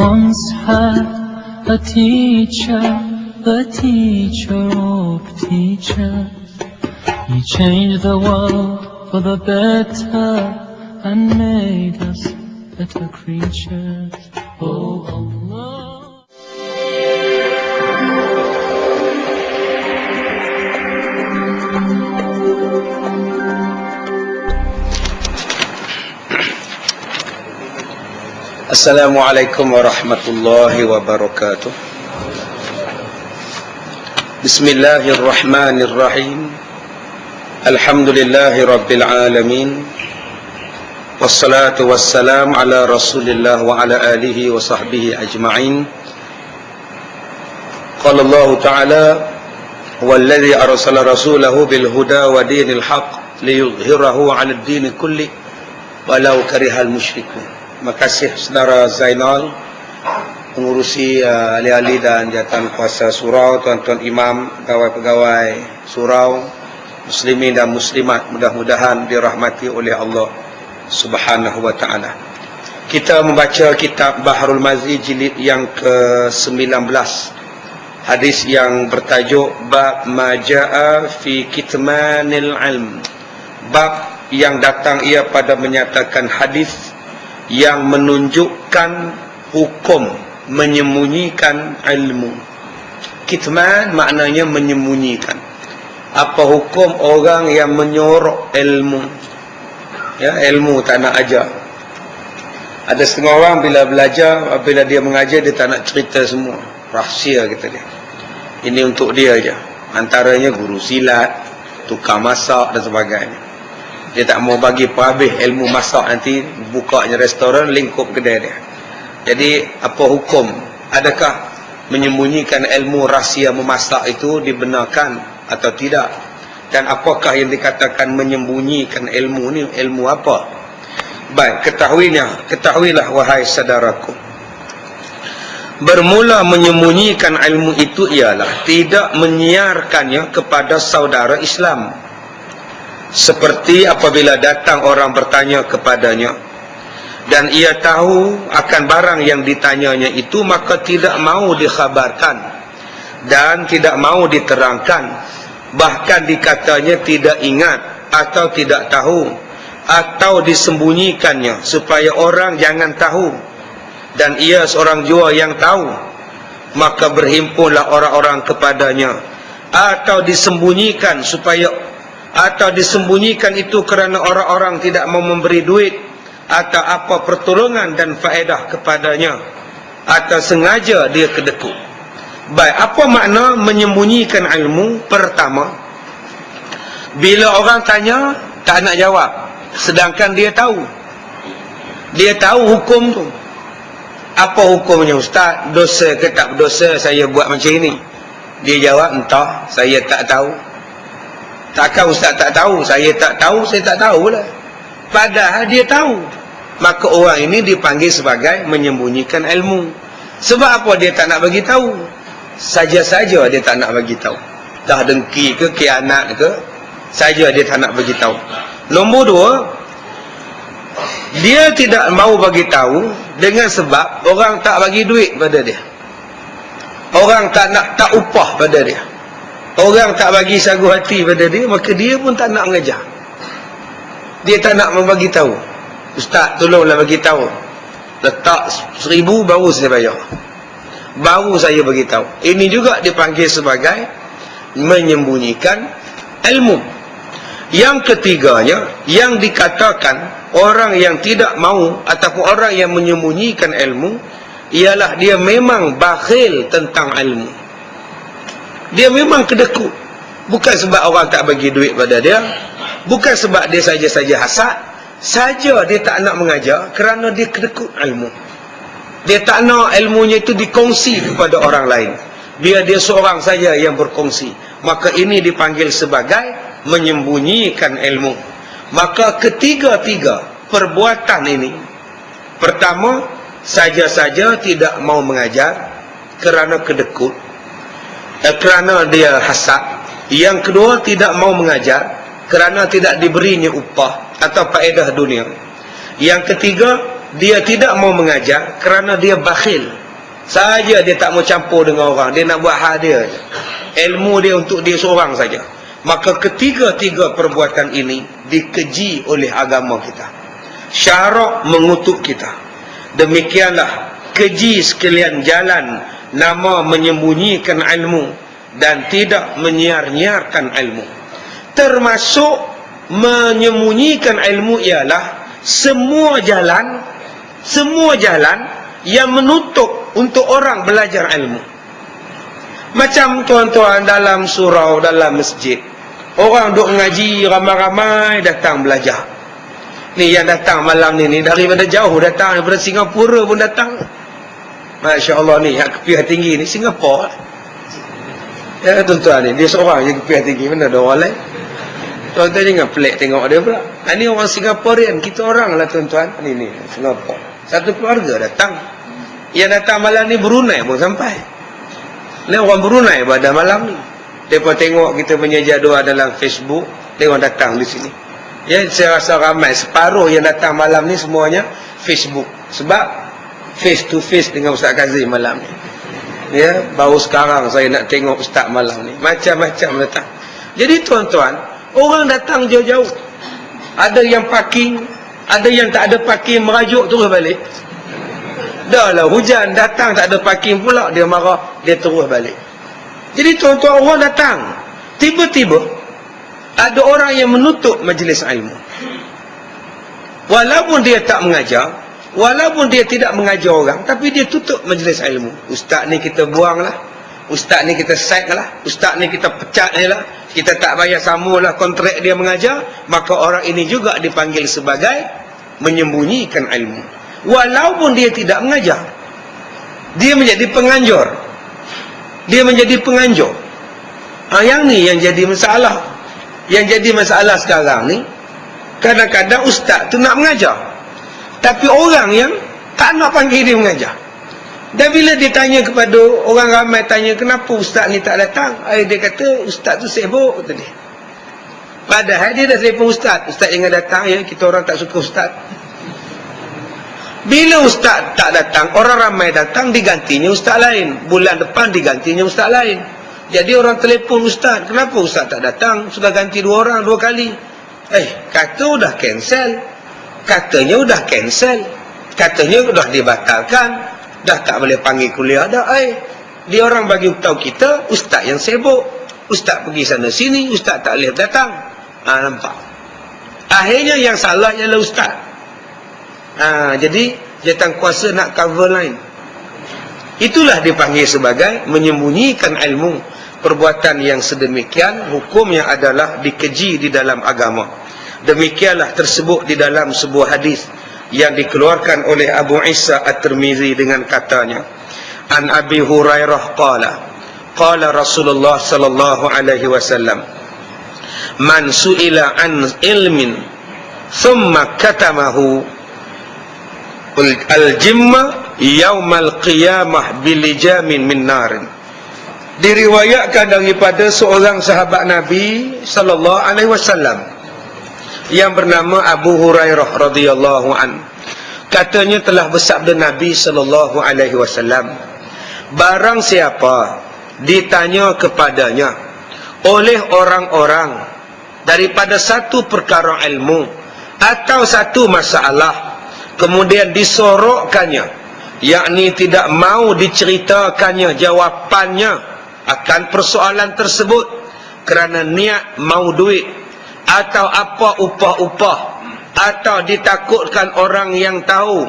once had a teacher, the teacher of teachers. He changed the world for the better and made us better creatures. Oh Allah. Assalamualaikum warahmatullahi wabarakatuh. Bismillahirrahmanirrahim. Alhamdulillahi rabbil alamin. Wassalatu wassalam ala rasulillah wa ala alihi wa sahbihi ajma'in. Qala Allah ta'ala, walladhi arsala rasulahu bil huda wa dinil haq liyudhhirahu 'ala ad-din kulli walau karihal musyrikun. Terima kasih saudara Zainal mengurusi ahli-ahli dan jawatan kuasa surau, tuan-tuan imam, pegawai-pegawai surau, muslimin dan muslimat, mudah-mudahan dirahmati oleh Allah Subhanahu wa ta'ala. Kita membaca kitab Bahrul Mazi jilid yang ke-19, hadis yang bertajuk Bab Maja'a fi Kitmanil Ilm, bab yang datang ia pada menyatakan hadis yang menunjukkan hukum menyembunyikan ilmu. Kitman maknanya menyembunyikan. Apa hukum orang yang menyorok ilmu? Ya, ilmu tak nak ajar. Ada setengah orang bila belajar, bila dia mengajar dia tak nak cerita semua. Rahsia kata dia. Ini untuk dia aja. Antaranya guru silat, tukang masak dan sebagainya. Dia tak mau bagi perhabis ilmu masak, nanti bukanya restoran lingkup kedai dia. Jadi apa hukum? Adakah menyembunyikan ilmu rahsia memasak itu dibenarkan atau tidak? Dan apakah yang dikatakan menyembunyikan ilmu ni? Ilmu apa? Baik, ketahuilah wahai saudaraku. Bermula menyembunyikan ilmu itu ialah tidak menyiarkannya kepada saudara Islam. Seperti apabila datang orang bertanya kepadanya dan ia tahu akan barang yang ditanyanya itu, maka tidak mau dikhabarkan dan tidak mau diterangkan, bahkan dikatanya tidak ingat atau tidak tahu, atau disembunyikannya supaya orang jangan tahu, dan ia seorang jua yang tahu, maka berhimpunlah orang-orang kepadanya, atau disembunyikan itu kerana orang-orang tidak mau memberi duit atau apa pertolongan dan faedah kepadanya, atau sengaja dia kedekut. Baik, apa makna menyembunyikan ilmu? Pertama, bila orang tanya tak nak jawab, sedangkan dia tahu hukum tu. Apa hukumnya ustaz? Dosa ke tak berdosa saya buat macam ini? Dia jawab, entah, saya tak tahu. Takkan ustaz tak tahu? Saya tak tahu lah. Padahal dia tahu. Maka orang ini dipanggil sebagai menyembunyikan ilmu. Sebab apa dia tak nak bagi tahu? Saja-saja dia tak nak bagi tahu. Dah dengki ke, khianat ke, saja dia tak nak bagi tahu. Nombor dua, dia tidak mau bagi tahu dengan sebab orang tak bagi duit pada dia. Orang tak upah pada dia. Orang tak bagi sagu hati pada dia, maka dia pun tak nak mengajar. Dia tak nak membagi tahu. Ustaz, tolonglah bagi tahu. Letak 1,000 baru saya bayar. Baru saya bagi tahu. Ini juga dipanggil sebagai menyembunyikan ilmu. Yang ketiganya, yang dikatakan orang yang tidak mau ataupun orang yang menyembunyikan ilmu, ialah dia memang bakhil tentang ilmu. Dia memang kedekut. Bukan sebab orang tak bagi duit pada dia, bukan sebab dia saja-saja hasad, saja dia tak nak mengajar kerana dia kedekut ilmu. Dia tak nak ilmunya itu dikongsi kepada orang lain. Biar dia seorang saja yang berkongsi. Maka ini dipanggil sebagai menyembunyikan ilmu. Maka ketiga-tiga perbuatan ini, pertama, saja-saja tidak mau mengajar kerana kedekut, kerana dia hasad. Yang kedua, tidak mau mengajar kerana tidak diberinya upah atau faedah dunia. Yang ketiga, dia tidak mau mengajar kerana dia bakhil saja, dia tak mau campur dengan orang, dia nak buat hal dia, ilmu dia untuk dia seorang saja, maka ketiga-tiga perbuatan ini dikeji oleh agama kita. Syarak mengutuk kita. Demikianlah keji sekalian jalan nama menyembunyikan ilmu dan tidak menyiar-nyiarkan ilmu. Termasuk menyembunyikan ilmu ialah semua jalan yang menutup untuk orang belajar ilmu. Macam tuan-tuan dalam surau, dalam masjid, orang duk ngaji, ramai-ramai datang belajar. Ni yang datang malam ni daripada jauh datang, daripada Singapura pun datang. Masya Allah, ni yang kepiah tinggi ni Singapura. Ya tuan-tuan ni, dia seorang je kepiah tinggi, mana ada orang lain. Tuan-tuan jangan pelik tengok dia pula. Ini orang Singaporean, kita orang lah tuan-tuan. Ni Singapura. Satu keluarga datang. Yang datang malam ni Brunei pun sampai. Ni orang Brunei pada malam ni. Mereka tengok kita punya jadual dalam Facebook, mereka datang di sini. Ya, saya rasa ramai, separuh yang datang malam ni semuanya Facebook. Sebab face to face dengan Ustaz Kazim malam ni. Ya, baru sekarang saya nak tengok Ustaz malam ni. Macam-macam datang. Jadi tuan-tuan, orang datang jauh-jauh. Ada yang parking, ada yang tak ada parking, merajuk terus balik. Dah lah hujan, datang tak ada parking pula, dia marah, dia terus balik. Jadi tuan-tuan, orang datang, tiba-tiba ada orang yang menutup majlis ilmu. Walaupun dia tak mengajar, walaupun dia tidak mengajar orang, tapi dia tutup majlis ilmu. Ustaz ni kita buang lah, ustaz ni kita sack lah, ustaz ni kita pecat lah, kita tak bayar samalah kontrak dia mengajar, maka orang ini juga dipanggil sebagai menyembunyikan ilmu. Walaupun dia tidak mengajar, dia menjadi penganjur. Dia menjadi penganjur. Yang ni yang jadi masalah. Yang jadi masalah sekarang ni, kadang-kadang ustaz tu nak mengajar, tapi orang yang tak nak panggil dia mengajar. Dan bila dia tanya kepada orang ramai, tanya kenapa ustaz ni tak datang, dia kata ustaz tu sibuk, kata dia. Padahal dia dah telefon ustaz, ustaz jangan datang ya, kita orang tak suka ustaz. Bila ustaz tak datang, orang ramai datang, digantinya ustaz lain. Bulan depan digantinya ustaz lain. Jadi orang telefon ustaz, kenapa ustaz tak datang? Sudah ganti 2 orang 2 kali. Kata sudah cancel. Katanya sudah cancel. Katanya sudah dibatalkan. Dah tak boleh panggil kuliah dah. Dia orang bagi tahu kita, ustaz yang sibuk. Ustaz pergi sana sini, ustaz tak boleh datang. Nampak. Akhirnya yang salah ialah ustaz. Jadi jawatankuasa nak cover line. Itulah dipanggil sebagai menyembunyikan ilmu. Perbuatan yang sedemikian hukumnya adalah dikeji di dalam agama. Demikianlah tersebut di dalam sebuah hadis yang dikeluarkan oleh Abu Isa At-Tirmizi dengan katanya, An Abi Hurairah qala Rasulullah sallallahu alaihi wasallam, man su'ila an ilmin thumma katamahu al-jimma yaumal qiyamah bilijamin min narin. Diriwayatkan daripada seorang sahabat Nabi sallallahu alaihi wasallam yang bernama Abu Hurairah radhiyallahu an. Katanya telah bersabda Nabi sallallahu alaihi wasallam, barang siapa ditanya kepadanya oleh orang-orang daripada satu perkara ilmu atau satu masalah, kemudian disorokkannya, yakni tidak mau diceritakannya jawapannya akan persoalan tersebut kerana niat mau duit atau apa upah-upah, atau ditakutkan orang yang tahu,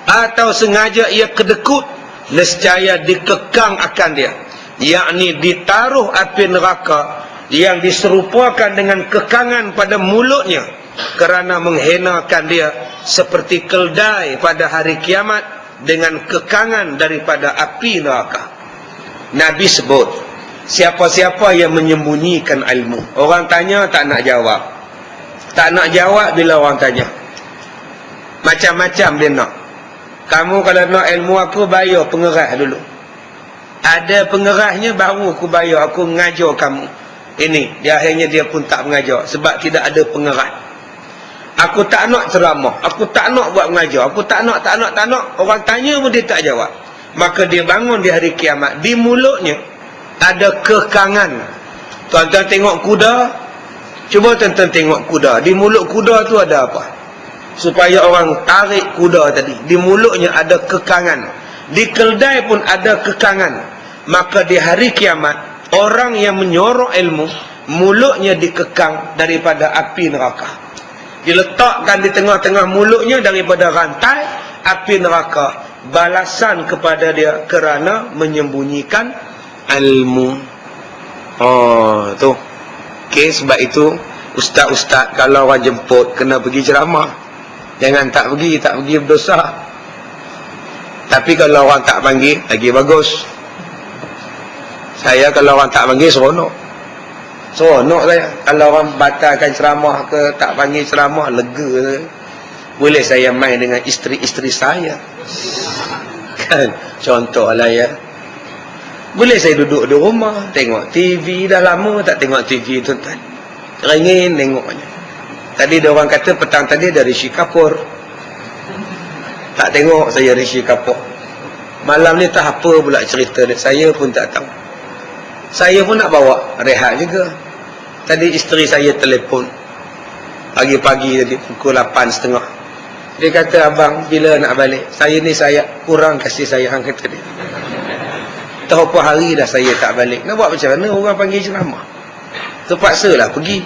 atau sengaja ia kedekut, nescaya dikekang akan dia, yakni ditaruh api neraka yang diserupakan dengan kekangan pada mulutnya kerana menghinakan dia, seperti keldai pada hari kiamat dengan kekangan daripada api neraka. Nabi sebut, siapa-siapa yang menyembunyikan ilmu. Orang tanya tak nak jawab. Tak nak jawab bila orang tanya. Macam-macam dia nak. Kamu kalau nak ilmu aku, bayar pengerah dulu. Ada pengerahnya baru aku bayar, aku mengajar kamu. Ini, di akhirnya dia pun tak mengajar sebab tidak ada pengerah. Aku tak nak ceramah, aku tak nak buat mengajar, aku tak nak. Orang tanya pun dia tak jawab. Maka dia bangun di hari kiamat, di mulutnya ada kekangan. Tuan-tuan tengok kuda, cuba tuan-tuan tengok kuda. Di mulut kuda tu ada apa? Supaya orang tarik kuda tadi. Di mulutnya ada kekangan. Di keldai pun ada kekangan. Maka di hari kiamat, orang yang menyorok ilmu, mulutnya dikekang daripada api neraka. Diletakkan di tengah-tengah mulutnya daripada rantai api neraka. Balasan kepada dia kerana menyembunyikan ilmu. Oh, tu. Okey, sebab itu ustaz-ustaz kalau orang jemput kena pergi ceramah. Jangan tak pergi berdosa. Tapi kalau orang tak panggil, lagi bagus. Saya kalau orang tak panggil, seronok saya. Kalau orang batalkan ceramah ke, tak panggil ceramah, lega saya. Boleh saya main dengan isteri-isteri saya. Kan? Contohlah ya. Boleh saya duduk di rumah, tengok TV. Dah lama tak tengok TV tuan-tuan. Teringin tengoknya. Tadi ada orang kata petang tadi ada Rishi Kapoor. Tak tengok saya Rishi Kapoor. Malam ni tak apa pula cerita dia. Saya pun tak tahu. Saya pun nak bawa rehat juga. Tadi isteri saya telefon. Pagi-pagi tadi pukul 8.30. Dia kata, abang bila nak balik? Saya ni kurang kasih sayang, kata dia. Tahu apa hari dah saya tak balik. Nak buat macam mana? Orang panggil ceramah. Terpaksalah pergi.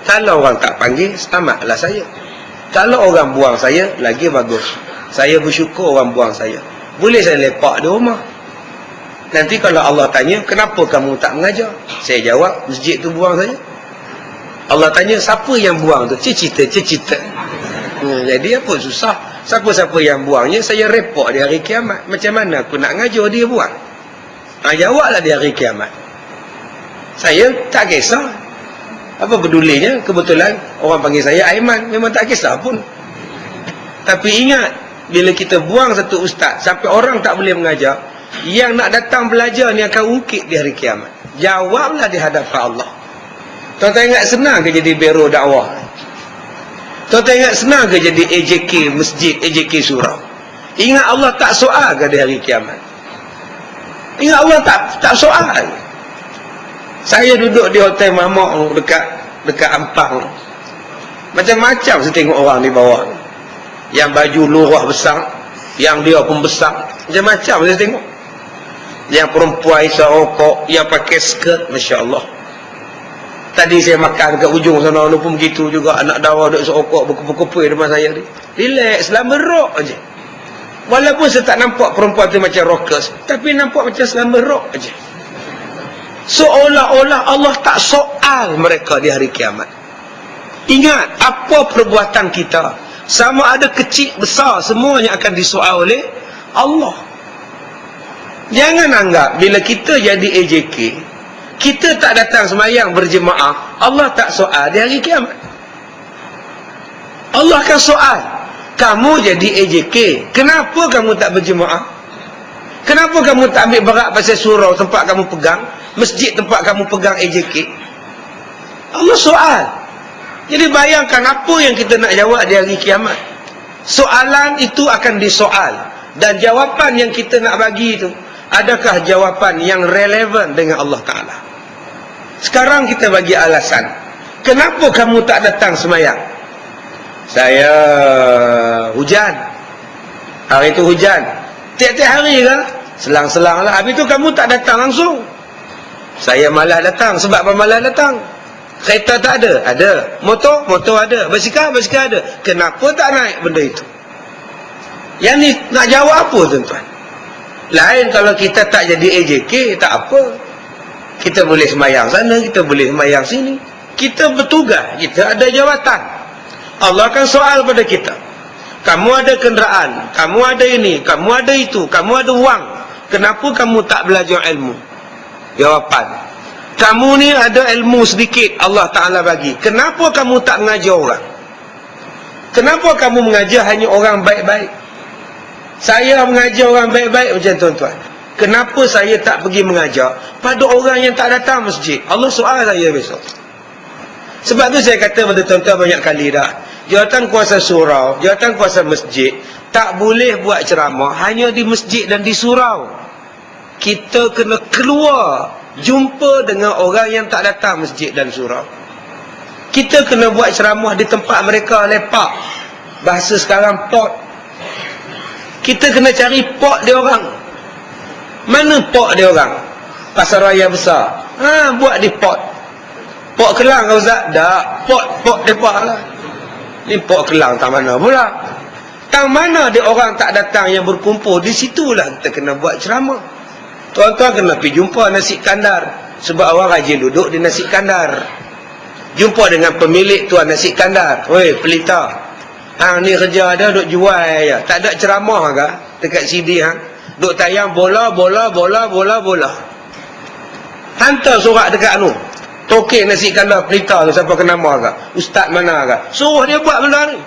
Kalau orang tak panggil, selamatlah saya. Kalau orang buang saya, lagi bagus. Saya bersyukur orang buang saya. Boleh saya lepak di rumah. Nanti kalau Allah tanya, kenapa kamu tak mengajar? Saya jawab, masjid tu buang saya. Allah tanya, siapa yang buang tu? Cicita. Jadi apa susah? Siapa-siapa yang buangnya, saya report di hari kiamat. Macam mana aku nak ngajar dia buang? Jawablah di hari kiamat. Saya tak kisah. Apa pedulinya? Kebetulan orang panggil saya Aiman. Memang tak kisah pun. Tapi ingat, bila kita buang satu ustaz sampai orang tak boleh mengajar, yang nak datang belajar ni akan ungkit di hari kiamat. Jawablah di hadapan Allah. Tuan-tuan ingat senang ke jadi biro dakwah? Tuan-tuan ingat senang ke jadi AJK masjid, AJK surau? Ingat Allah tak soal ke di hari kiamat? Ingat Allah tak soal. Saya duduk di hotel Mamak dekat Ampang. Macam-macam saya tengok orang di bawah. Yang baju lurah besar, yang dia pun besar. Macam-macam saya tengok. Yang perempuan isap rokok, yang pakai skirt, masya-Allah. Tadi saya makan dekat ujung sana, pun begitu juga. Anak dawa duduk isap rokok berkepul-kepul depan saya ni. Relax, selamba rock aja. Walaupun saya tak nampak perempuan tu macam rockers, tapi nampak macam selamba rock aja. Seolah-olah Allah tak soal mereka di hari kiamat. Ingat, apa perbuatan kita, sama ada kecil besar, semuanya akan disoal oleh Allah. Jangan anggap bila kita jadi AJK, kita tak datang sembahyang berjemaah, Allah tak soal di hari kiamat. Allah akan soal. Kamu jadi AJK, kenapa kamu tak berjemaah? Kenapa kamu tak ambil berat pasal surau tempat kamu pegang, masjid tempat kamu pegang AJK? Allah soal. Jadi bayangkan apa yang kita nak jawab di hari kiamat. Soalan itu akan disoal. Dan jawapan yang kita nak bagi itu, adakah jawapan yang relevan dengan Allah Ta'ala? Sekarang kita bagi alasan. Kenapa kamu tak datang sembahyang? Saya hujan. Hari itu hujan. Tiap-tiap hari ke? Selang-selang lah. Habis itu kamu tak datang langsung. Saya malas datang. Sebab apa malas datang? Kereta tak ada? Ada. Motor ada. Basikal ada. Kenapa tak naik benda itu? Yang ni nak jawab apa tuan-tuan? Lain kalau kita tak jadi AJK, tak apa. Kita boleh sembahyang sana, kita boleh sembahyang sini. Kita bertugas, kita ada jawatan. Allah akan soal pada kita. Kamu ada kenderaan, kamu ada ini, kamu ada itu, kamu ada wang. Kenapa kamu tak belajar ilmu? Jawapan, kamu ni ada ilmu sedikit Allah Ta'ala bagi. Kenapa kamu tak mengajar orang? Kenapa kamu mengajar hanya orang baik-baik? Saya mengajar orang baik-baik macam tuan-tuan. Kenapa saya tak pergi mengajar pada orang yang tak datang masjid? Allah soal saya besok. Sebab tu saya kata pada tuan-tuan banyak kali dah. jawatan kuasa surau, jawatan kuasa masjid tak boleh buat ceramah hanya di masjid dan di surau. Kita kena keluar jumpa dengan orang yang tak datang masjid dan surau. Kita kena buat ceramah di tempat mereka lepak. Bahasa sekarang pot. Kita kena cari pot dia orang. Mana pot dia orang? Pasar raya besar. Buat di pot. Pot Kelang kau Ustaz? Tak, pot depa lah. Ni pot Kelang tak mana pula. Tang mana dia orang tak datang yang berkumpul, di situlah kita kena buat ceramah. Tuan-tuan kena pergi jumpa nasi kandar. Sebab orang rajin duduk di nasi kandar. Jumpa dengan pemilik tuan nasi kandar. Weh, pelita. Ni kerja ada duk jual ya. Tak ada ceramah ke dekat CD duk tayang bola. Hantar surat dekat tokek nasi kandar pelita tu siapa kena nama ke? Ustaz mana ke? Suruh dia buat benda ni.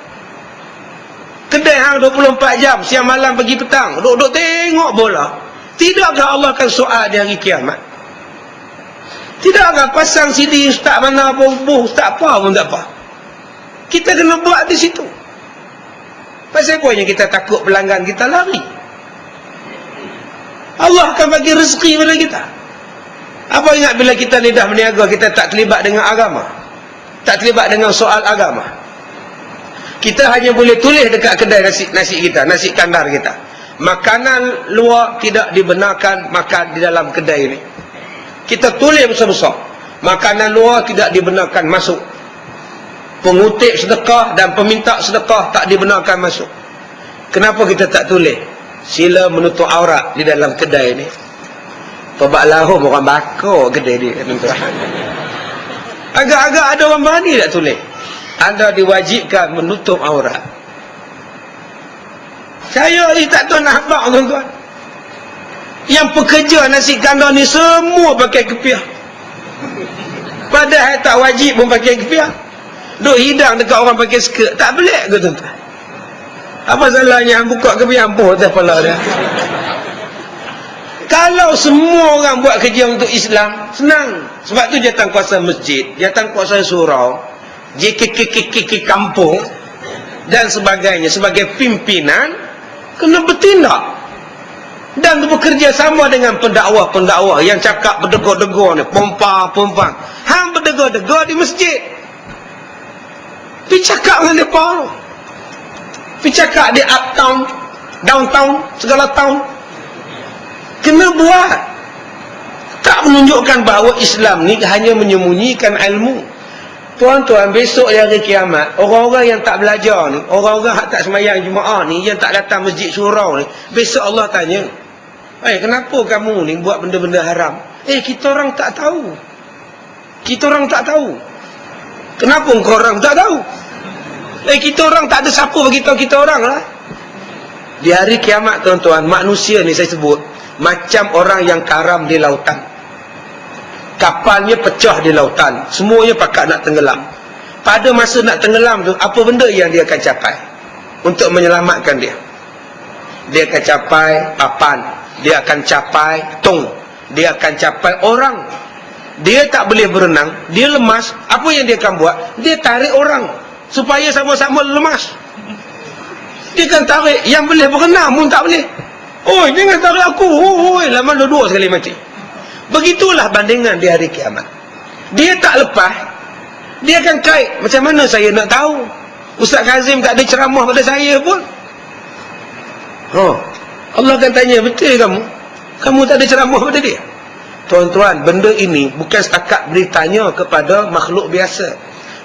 Kedai 24 jam, siang malam pagi petang, duk tengok bola. Tidakkah Allah akan soal di hari kiamat? Tidakkah pasang CD ustaz mana pun, ustaz apa pun tak apa. Kita kena buat di situ. Pasal apa yang kita takut pelanggan kita lari? Allah akan bagi rezeki pada kita. Apa ingat bila kita lidah berniaga, kita tak terlibat dengan agama? Tak terlibat dengan soal agama. Kita hanya boleh tulis dekat kedai nasi kita, nasi kandar kita. Makanan luar tidak dibenarkan makan di dalam kedai ini. Kita tulis besar-besar. Makanan luar tidak dibenarkan masuk. Pengutip sedekah dan peminta sedekah tak dibenarkan masuk. Kenapa kita tak tulis? Sila menutup aurat di dalam kedai ini. Tobak lahum orang bakar kedai dia. Agak-agak ada orang berani tak tulis? Anda diwajibkan menutup aurat. Saya ni tak tahu nak habaq tuan-tuan. Yang pekerja nasi kandar ni semua pakai kepiah. Padahal tak wajib pun pakai kepiah. Duk hidang dekat orang pakai skirt. Tak pelik ke tuan-tuan? Apa salahnya buka kepiah pun atas kepala dia? Kalau semua orang buat kerja untuk Islam, senang. Sebab tu jawatan kuasa masjid, jawatan kuasa surau, JKKKK kampung dan sebagainya sebagai pimpinan kena bertindak dan bekerja sama dengan pendakwah-pendakwah yang cakap berdegur-degur ni, pompa-pompa. Hang berdegur-degur di masjid. Pergi cakap dengan mereka. Pergi cakap di uptown, downtown, segala town. Kena buat. Tak menunjukkan bahawa Islam ni hanya menyembunyikan ilmu. Tuan-tuan, besok di hari kiamat, orang-orang yang tak belajar ni, orang-orang yang tak semayang Jumaat ni, yang tak datang masjid surau ni, besok Allah tanya, kenapa kamu ni buat benda-benda haram? Kita orang tak tahu. Kita orang tak tahu. Kenapa engkau orang tak tahu? Kita orang tak ada siapa beritahu kita orang lah. Di hari kiamat tuan-tuan, manusia ni saya sebut macam orang yang karam di lautan. Kapalnya pecah di lautan, semuanya pakat nak tenggelam. Pada masa nak tenggelam tu, apa benda yang dia akan capai untuk menyelamatkan dia? Dia akan capai papan, dia akan capai tong, dia akan capai orang. Dia tak boleh berenang, dia lemas. Apa yang dia akan buat? Dia tarik orang supaya sama-sama lemas. Dia akan tarik. Yang boleh berenang pun tak boleh. Jangan tarik aku. Lama dua sekali mati. Begitulah bandingan di hari kiamat. Dia tak lepas, dia akan kait. Macam mana saya nak tahu? Ustaz Kazim tak ada ceramah pada saya pun. Allah akan tanya, betul kamu? Kamu tak ada ceramah pada dia? Tuan-tuan, benda ini bukan setakat ditanya kepada makhluk biasa.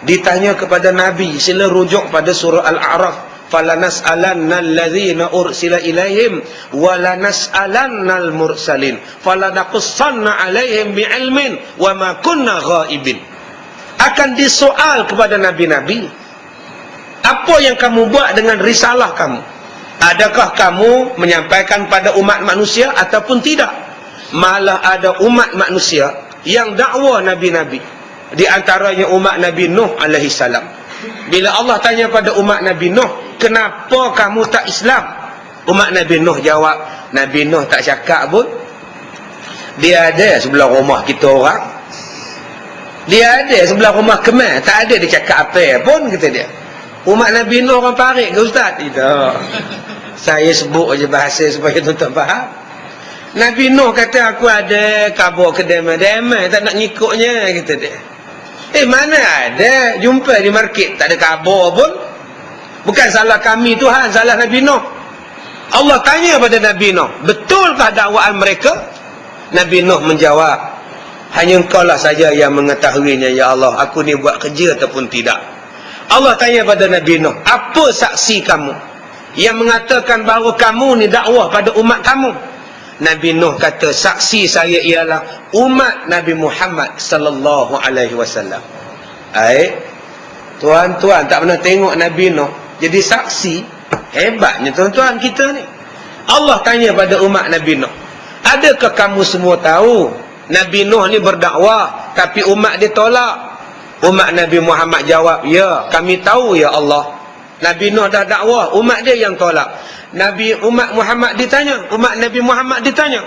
Ditanya kepada Nabi. Sila rujuk pada surah Al-A'raf. فَلَنَسْأَلَنَّ الَّذِينَ أُرْسِلَ إِلَيْهِمْ وَلَنَسْأَلَنَّ الْمُرْسَلِينَ فَلَنَقُصَّنَّ عَلَيْهِمْ بِعِلْمٍ وَمَا كُنَّا غَائِبِينَ. Akan disoal kepada Nabi-Nabi, apa yang kamu buat dengan risalah kamu? Adakah kamu menyampaikan pada umat manusia ataupun tidak? Malah ada umat manusia yang dakwa Nabi-Nabi. Di antaranya umat Nabi Nuh alaihi salam. Bila Allah tanya pada umat Nabi Nuh, kenapa kamu tak Islam? Umat Nabi Nuh jawab, Nabi Nuh tak cakap pun. Dia ada sebelah rumah kita orang. Dia ada sebelah rumah Kemal. Tak ada dia cakap apa pun, kata dia. Umat Nabi Nuh orang parik ke Ustaz? Tidak. Saya sebut je bahasa supaya tuan-tuan faham. Nabi Nuh kata aku ada kabur ke demai-demai, tak nak ngikutnya, kata dia. Mana ada, jumpa di market tak ada kabur pun. Bukan salah kami Tuhan, salah Nabi Nuh. Allah tanya pada Nabi Nuh, betulkah dakwaan mereka? Nabi Nuh menjawab, hanya engkau lah saja yang mengetahuinya ya Allah, aku ni buat kerja ataupun tidak. Allah tanya pada Nabi Nuh, apa saksi kamu yang mengatakan bahawa kamu ni dakwah pada umat kamu? Nabi Nuh kata, saksi saya ialah umat Nabi Muhammad sallallahu alaihi wasallam. Tuan-tuan tak pernah tengok Nabi Nuh jadi saksi. Hebatnya tuan-tuan kita ni. Allah tanya pada umat Nabi Nuh, adakah kamu semua tahu Nabi Nuh ni berdakwah tapi umat dia tolak? Umat Nabi Muhammad jawab, ya kami tahu ya Allah. Nabi Nuh dah dakwah, umat dia yang tolak. Umat Muhammad ditanya, umat Nabi Muhammad ditanya,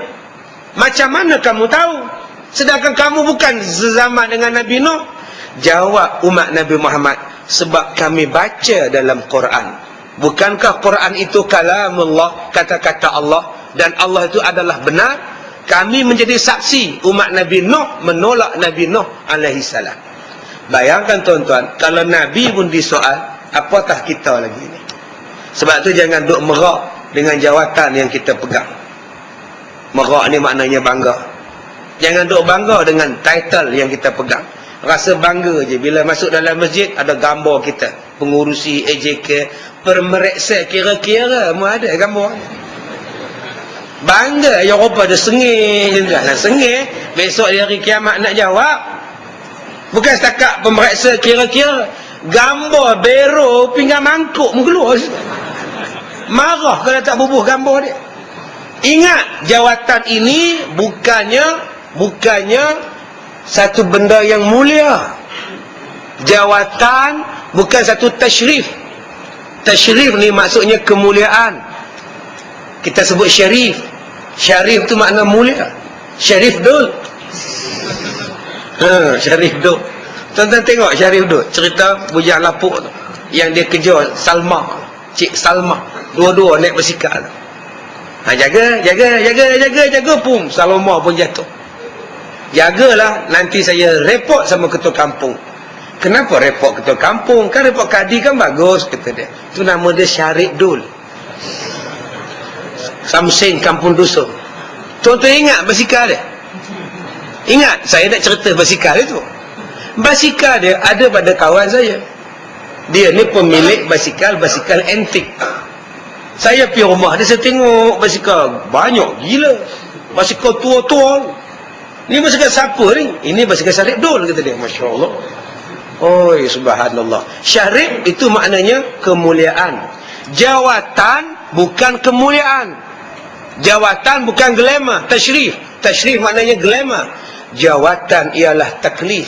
macam mana kamu tahu sedangkan kamu bukan sezaman dengan Nabi Nuh? Jawab umat Nabi Muhammad, sebab kami baca dalam Quran. Bukankah Quran itu kalamullah, kata-kata Allah, dan Allah itu adalah benar? Kami menjadi saksi umat Nabi Nuh menolak Nabi Nuh alaihi salam. Bayangkan tuan-tuan, kalau Nabi pun disoal, apatah kita lagi ni? Sebab tu jangan duk merak dengan jawatan yang kita pegang. Merak ni maknanya bangga. Jangan duk bangga dengan title yang kita pegang. Rasa bangga je bila masuk dalam masjid ada gambar kita, pengurusi AJK, pemeriksa kira-kira mu ada gambar. Bangga yang rupa ada sengih je lah. Sengih besok di hari kiamat nak jawab. Bukan setakat pemeriksa kira-kira, gambar bero pinggan mangkuk mu keluar. Marah kalau tak bubuh gambar dia. Ingat, jawatan ini bukannya satu benda yang mulia. Jawatan bukan satu tasyrif. Tasyrif ni maksudnya kemuliaan. Kita sebut syarif. Syarif tu makna mulia. Syarif Dul. Syarif Dul. Tuan-tuan tengok Syarif Dul, cerita bujang lapuk tu, yang dia kejar Salma, Cik Salma, dua-dua naik basikal. Jaga, pum, Salma pun jatuh. Jagalah, nanti saya report sama ketua kampung. Kenapa report ketua kampung? Kan report kadi kan bagus, kata dia. Itu nama dia Syarif Dul. Samsing Kampung Dusun. Tuan-tuan ingat basikal dia? Ingat, saya nak cerita basikal itu. Basikal dia ada pada kawan saya. Dia ni pemilik basikal antik. Saya pergi rumah dia, saya tengok basikal banyak gila. Basikal tua-tua. Ni basikal siapa ni? Ini basikal Syarif Dul, kata dia. Masya Allah. Oi, subhanallah. Syarif itu maknanya kemuliaan. Jawatan bukan kemuliaan. Jawatan bukan glamour. Tashrif maknanya glamour. Jawatan ialah taklif.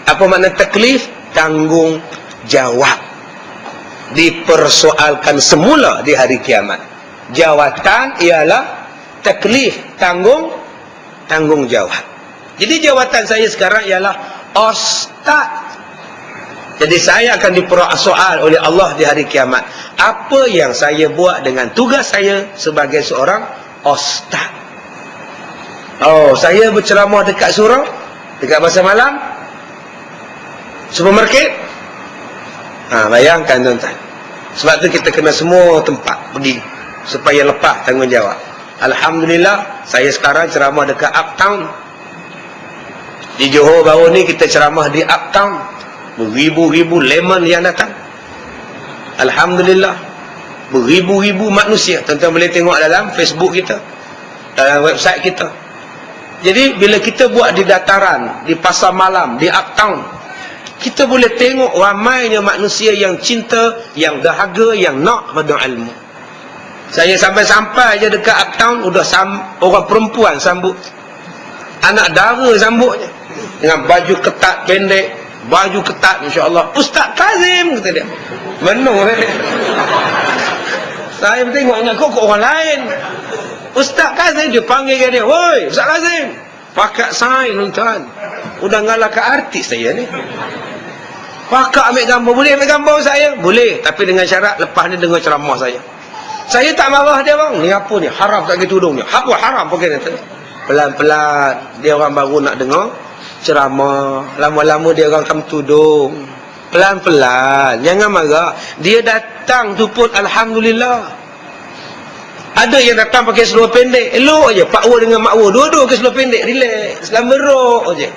Apa makna taklif? Tanggung jawab. Dipersoalkan semula di hari kiamat. Jawatan ialah taklif, tanggung jawab. Jadi jawatan saya sekarang ialah ustaz. Jadi saya akan dipersoal oleh Allah di hari kiamat. Apa yang saya buat dengan tugas saya sebagai seorang ustaz? Oh, saya berceramah dekat surau, dekat pasar malam, supermarket. Bayangkan tuan-tuan. Sebab tu kita kena semua tempat pergi supaya lepas tanggungjawab. Alhamdulillah, saya sekarang ceramah dekat Uptown. Di Johor baru ni kita ceramah di Uptown. Beribu-ribu lemon yang datang. Alhamdulillah, beribu-ribu manusia. Tuan-tuan boleh tengok dalam Facebook kita, dalam website kita. Jadi bila kita buat di dataran, di pasar malam, di Uptown, kita boleh tengok ramainya manusia yang cinta, yang dahaga, yang nak pada ilmu. Saya sampai-sampai je dekat Uptown, udah orang perempuan sambut, anak dara sambutnya dengan baju ketat pendek, baju ketat, insya-Allah. Ustaz Kazim, kata dia. Menung dia. Saya tengok ingat kok orang lain. Ustaz Kazim, dia panggil dia, "Woi, Ustaz Kazim." Pakat sain tuan. Udah ngalah ke artis saya ni. Pakak ambil gambar. Boleh ambil gambar saya? Boleh. Tapi dengan syarat lepas ni dengar ceramah saya. Saya tak marah dia bang. Ni apa ni? Haram tak pakai tudung ni. Apa haram pakai ni? Pelan-pelan. Dia orang baru nak dengar ceramah. Lama-lama dia orang akan tudung. Pelan-pelan. Jangan marah. Dia datang tu pun Alhamdulillah. Ada yang datang pakai seluar pendek. Elok je. Pak Wu dengan Mak Wu. Dua-dua pakai seluar pendek. Relax. Islam berok je.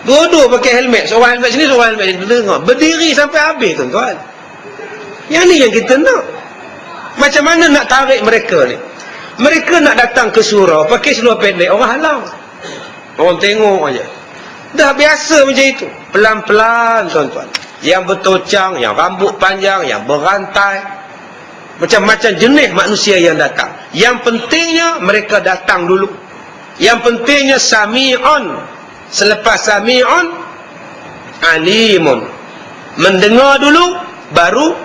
Dua-dua pakai helmet. Seorang helmet sini, seorang helmet sini. Dengar. Berdiri sampai habis tuan-tuan. Yang ni yang kita nak. Macam mana nak tarik mereka ni? Mereka nak datang ke surau pakai seluar pendek. Orang halang. Orang tengok aja. Dah biasa macam itu. Pelan-pelan tuan-tuan. Yang bertocang, yang rambut panjang, yang berantai. Macam-macam jenis manusia yang datang. Yang pentingnya mereka datang dulu. Yang pentingnya sami'un. Selepas sami'un, alimun. Mendengar dulu, baru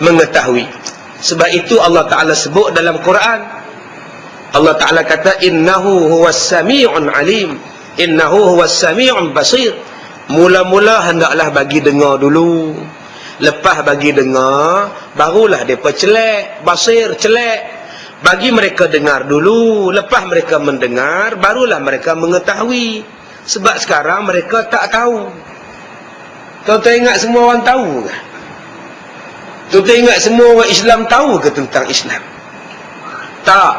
mengetahui. Sebab itu Allah Ta'ala sebut dalam Quran. Allah Ta'ala kata, innahu huwas sami'un alim. Innahu huwas sami'un basir. Mula-mula hendaklah bagi dengar dulu. Lepas bagi dengar, barulah mereka celek. Basir, celek. Bagi mereka dengar dulu. Lepas mereka mendengar, barulah mereka mengetahui. Sebab sekarang mereka tak tahu. Tuan-tuan ingat semua orang tahu ke? Tuan-tuan ingat semua orang Islam tahu ke tentang Islam? Tak.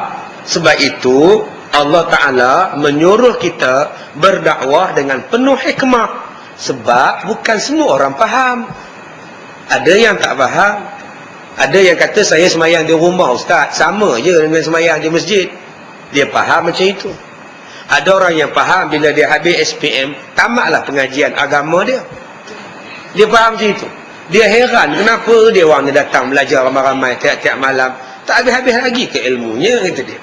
Sebab itu Allah Ta'ala menyuruh kita berdakwah dengan penuh hikmah. Sebab bukan semua orang faham. Ada yang tak faham. Ada yang kata saya semayang di rumah ustaz, sama je dengan semayang di masjid. Dia faham macam itu. Ada orang yang faham bila dia habis SPM, tamatlah pengajian agama dia. Dia faham macam itu. Dia heran kenapa dia orang ni datang belajar ramai-ramai tiap-tiap malam. Tak habis-habis lagi ke ilmunya, kata dia.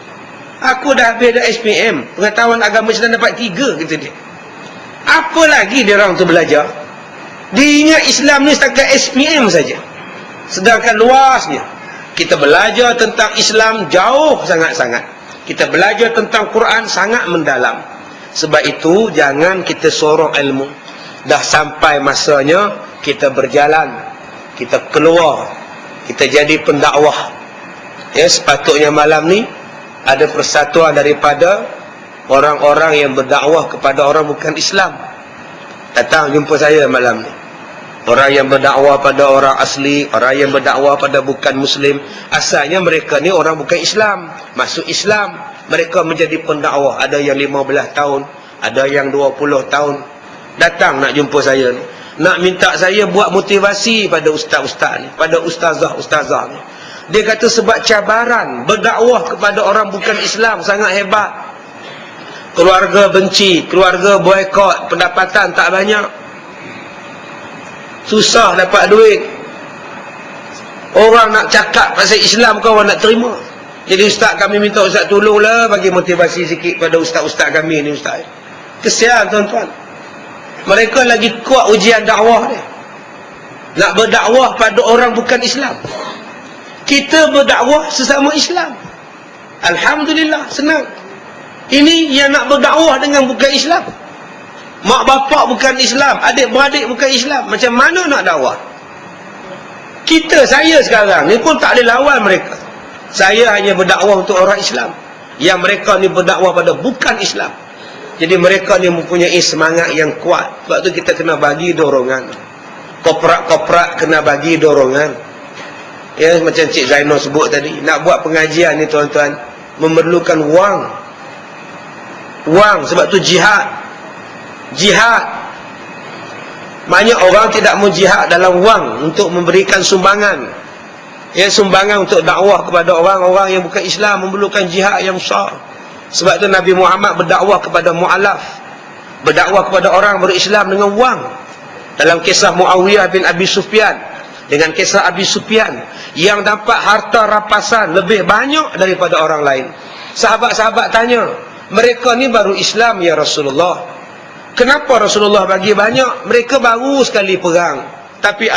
Aku dah habis dah SPM, pengetahuan agama Islam dapat 3, kata dia. Apa lagi dia orang tu belajar? Dia ingat Islam ni setakat SPM saja. Sedangkan luasnya. Kita belajar tentang Islam jauh sangat-sangat. Kita belajar tentang Quran sangat mendalam. Sebab itu jangan kita sorong ilmu. Dah sampai masanya kita berjalan, kita keluar, kita jadi pendakwah. Ya, sepatutnya malam ni ada persatuan daripada orang-orang yang berdakwah kepada orang bukan Islam. Datang jumpa saya malam ni. Orang yang berdakwah pada orang asli, orang yang berdakwah pada bukan Muslim. Asalnya mereka ni orang bukan Islam. Masuk Islam, mereka menjadi pendakwah. Ada yang 15 tahun, ada yang 20 tahun. Datang nak jumpa saya ni. Nak minta saya buat motivasi pada ustaz-ustaz ni, pada ustazah-ustazah ni. Dia kata sebab cabaran berdakwah kepada orang bukan Islam sangat hebat. Keluarga benci, keluarga boykot, pendapatan tak banyak. Susah dapat duit. Orang nak cakap pasal Islam kau orang nak terima. Jadi ustaz kami minta ustaz tolonglah bagi motivasi sikit pada ustaz-ustaz kami ni ustaz. Kesian tuan-tuan. Mereka lagi kuat ujian dakwah ni. Nak berdakwah pada orang bukan Islam. Kita berdakwah sesama Islam. Alhamdulillah, senang. Ini yang nak berdakwah dengan bukan Islam. Mak bapak bukan Islam, adik-beradik bukan Islam. Macam mana nak dakwah? Saya sekarang ni pun tak boleh lawan mereka. Saya hanya berdakwah untuk orang Islam. Yang mereka ni berdakwah pada bukan Islam. Jadi mereka ni mempunyai semangat yang kuat. Sebab tu kita kena bagi dorongan. Koprak-koprak kena bagi dorongan. Ya, macam Cik Zainal sebut tadi. Nak buat pengajian ni tuan-tuan, memerlukan wang. Wang, sebab tu jihad. Jihad. Banyak orang tidak mau jihad dalam wang untuk memberikan sumbangan. Ya, sumbangan untuk dakwah kepada orang-orang yang bukan Islam memerlukan jihad yang besar. Sebab tu Nabi Muhammad berdakwah kepada mu'alaf, berdakwah kepada orang berislam dengan wang. Dalam kisah Muawiyah bin Abi Sufyan dengan kisah Abi Sufyan yang dapat harta rampasan lebih banyak daripada orang lain. Sahabat-sahabat tanya, mereka ni baru Islam ya Rasulullah, kenapa Rasulullah bagi banyak? Mereka baru sekali perang, tapi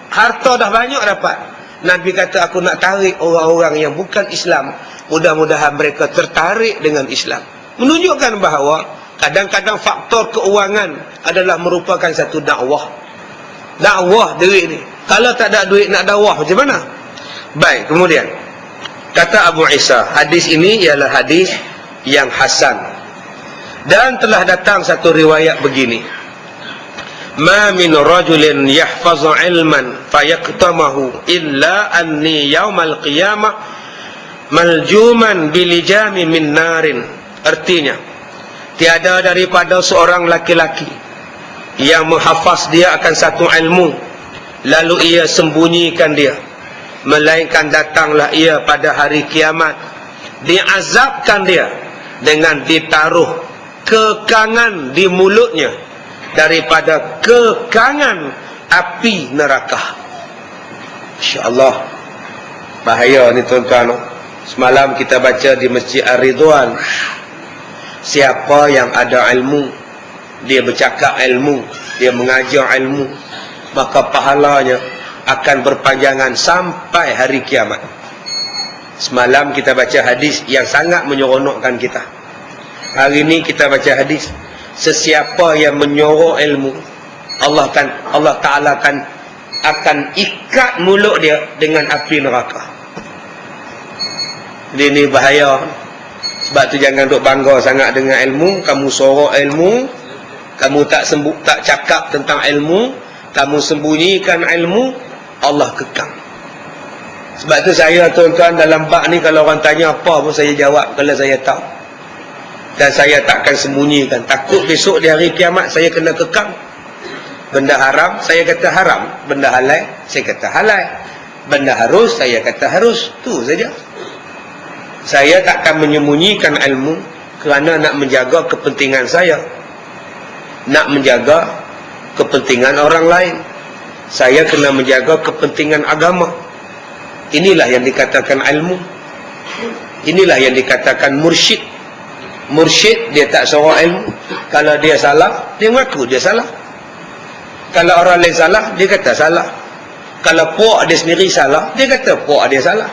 harta dah banyak dapat. Nabi kata, aku nak tarik orang-orang yang bukan Islam, mudah-mudahan mereka tertarik dengan Islam. Menunjukkan bahawa kadang-kadang faktor keuangan adalah merupakan satu dakwah. Dakwah duit ni. Kalau tak ada duit nak dakwah macam mana? Baik, kemudian kata Abu Isa, hadis ini ialah hadis yang hasan. Dan telah datang satu riwayat begini. Ma min rajulin yahfazu ilman fayaqtamahu illa anni yaumal qiyamah maljuman bilijami min narin. Artinya, tiada daripada seorang laki-laki yang menghafaz dia akan satu ilmu lalu ia sembunyikan dia, melainkan datanglah ia pada hari kiamat, diazabkan dia dengan ditaruh kekangan di mulutnya daripada kekangan api neraka. Insya-Allah bahaya ni tuan-tuan. Semalam kita baca di Masjid Ar-Ridwan, siapa yang ada ilmu, dia bercakap ilmu, dia mengajar ilmu, maka pahalanya akan berpanjangan sampai hari kiamat. Semalam kita baca hadis yang sangat menyeronokkan kita. Hari ini kita baca hadis, sesiapa yang menyorok ilmu, Allah Ta'ala akan ikat mulut dia dengan api neraka. Jadi ini bahaya. Sebab tu jangan duk bangga sangat dengan ilmu. Kamu sorok ilmu, kamu tak cakap tentang ilmu, kamu sembunyikan ilmu, Allah kekang. Sebab tu saya tuan-tuan dalam bab ni, kalau orang tanya apa pun saya jawab kalau saya tahu. Dan saya takkan sembunyikan. Takut besok di hari kiamat saya kena kekang. Benda haram, saya kata haram. Benda halal, saya kata halal. Benda harus, saya kata harus. Tu saja. Saya takkan menyembunyikan ilmu kerana nak menjaga kepentingan saya, nak menjaga kepentingan orang lain. Saya kena menjaga kepentingan agama. Inilah yang dikatakan ilmu. Inilah yang dikatakan mursyid. Mursyid dia tak sorok ilmu. Kalau dia salah, dia mengaku dia salah. Kalau orang lain salah, dia kata salah. Kalau puak dia sendiri salah, dia kata puak dia salah.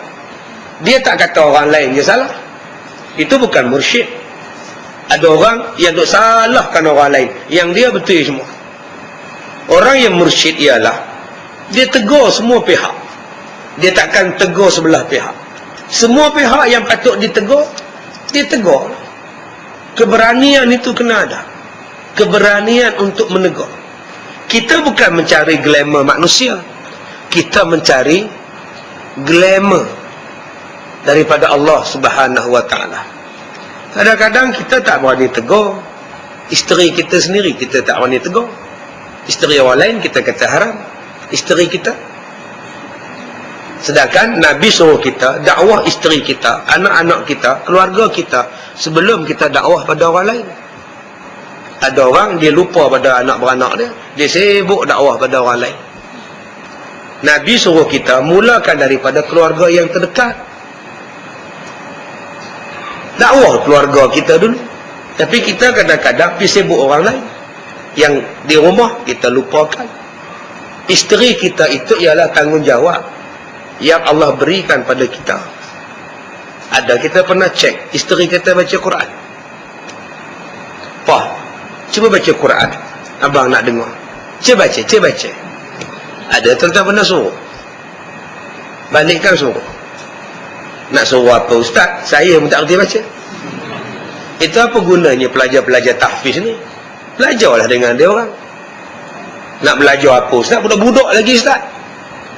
Dia tak kata orang lain dia salah. Itu bukan mursyid. Ada orang yang duk salahkan orang lain, yang dia betul semua. Orang yang mursyid ialah dia tegur semua pihak. Dia takkan tegur sebelah pihak. Semua pihak yang patut ditegur, dia tegur. Keberanian itu kena ada. Keberanian untuk menegur. Kita bukan mencari glamour manusia. Kita mencari glamour daripada Allah Subhanahu wa ta'ala. Kadang-kadang kita tak berani tegur. Isteri kita sendiri kita tak berani tegur. Isteri orang lain kita kata haram. Isteri kita. Sedangkan Nabi suruh kita dakwah isteri kita, anak-anak kita, keluarga kita sebelum kita dakwah pada orang lain. Ada orang dia lupa pada anak beranak dia, dia sibuk dakwah pada orang lain. Nabi suruh kita mulakan daripada keluarga yang terdekat. Dakwah keluarga kita dulu. Tapi kita kadang-kadang pergi sibuk orang lain. Yang di rumah kita lupakan. Isteri kita itu ialah tanggungjawab yang Allah berikan pada kita. Ada kita pernah cek isteri kita baca Quran. Pak, cuba baca Quran. Abang nak dengar. Cuba baca. Ada tuan-tuan pernah suruh. Balikkan suruh. Nak suruh apa ustaz? Saya pun tak kerti baca. Itu apa gunanya pelajar-pelajar tahfiz ni? Belajarlah dengan dia orang. Nak belajar apa ustaz? Budak-budak lagi ustaz.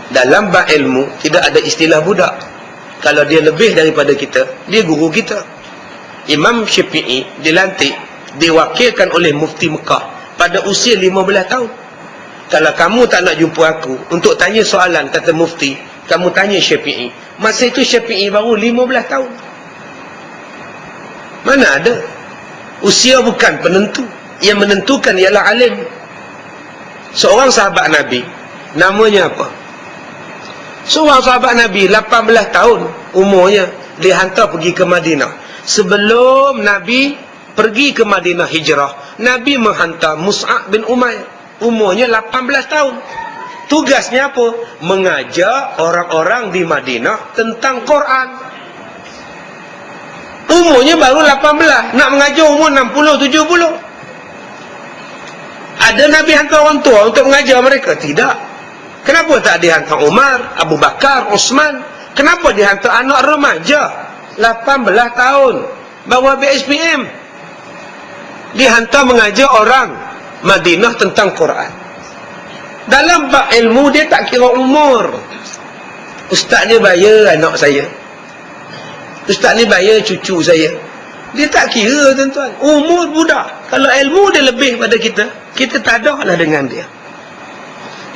Dalam bab ilmu tidak ada istilah budak. Kalau dia lebih daripada kita, dia guru kita. Imam Syafi'i dilantik, diwakilkan oleh Mufti Mekah pada usia 15 tahun. Kalau kamu tak nak jumpa aku untuk tanya soalan, kata Mufti, kamu tanya Syafi'i. Masa itu Syafi'i baru 15 tahun. Mana ada? Usia bukan penentu. Yang menentukan ialah alim. Seorang sahabat Nabi, namanya apa? Seorang sahabat Nabi 18 tahun umurnya, dihantar pergi ke Madinah. Sebelum Nabi pergi ke Madinah hijrah, Nabi menghantar Mus'ab bin Umair. Umurnya 18 tahun. Tugasnya apa? Mengajar orang-orang di Madinah tentang Quran. Umurnya baru 18. Nak mengajar umur 60, 70. Ada Nabi hantar orang tua untuk mengajar mereka? Tidak. Kenapa tak dihantar Umar, Abu Bakar, Osman? Kenapa dihantar anak remaja 18 tahun bawa BSPM? Dihantar mengajar orang Madinah tentang Quran. Dalam bab ilmu dia tak kira umur. Ustaz ni bayar anak saya, ustaz ni bayar cucu saya. Dia tak kira tuan-tuan umur budak. Kalau ilmu dia lebih pada kita, kita tadahlah dengan dia.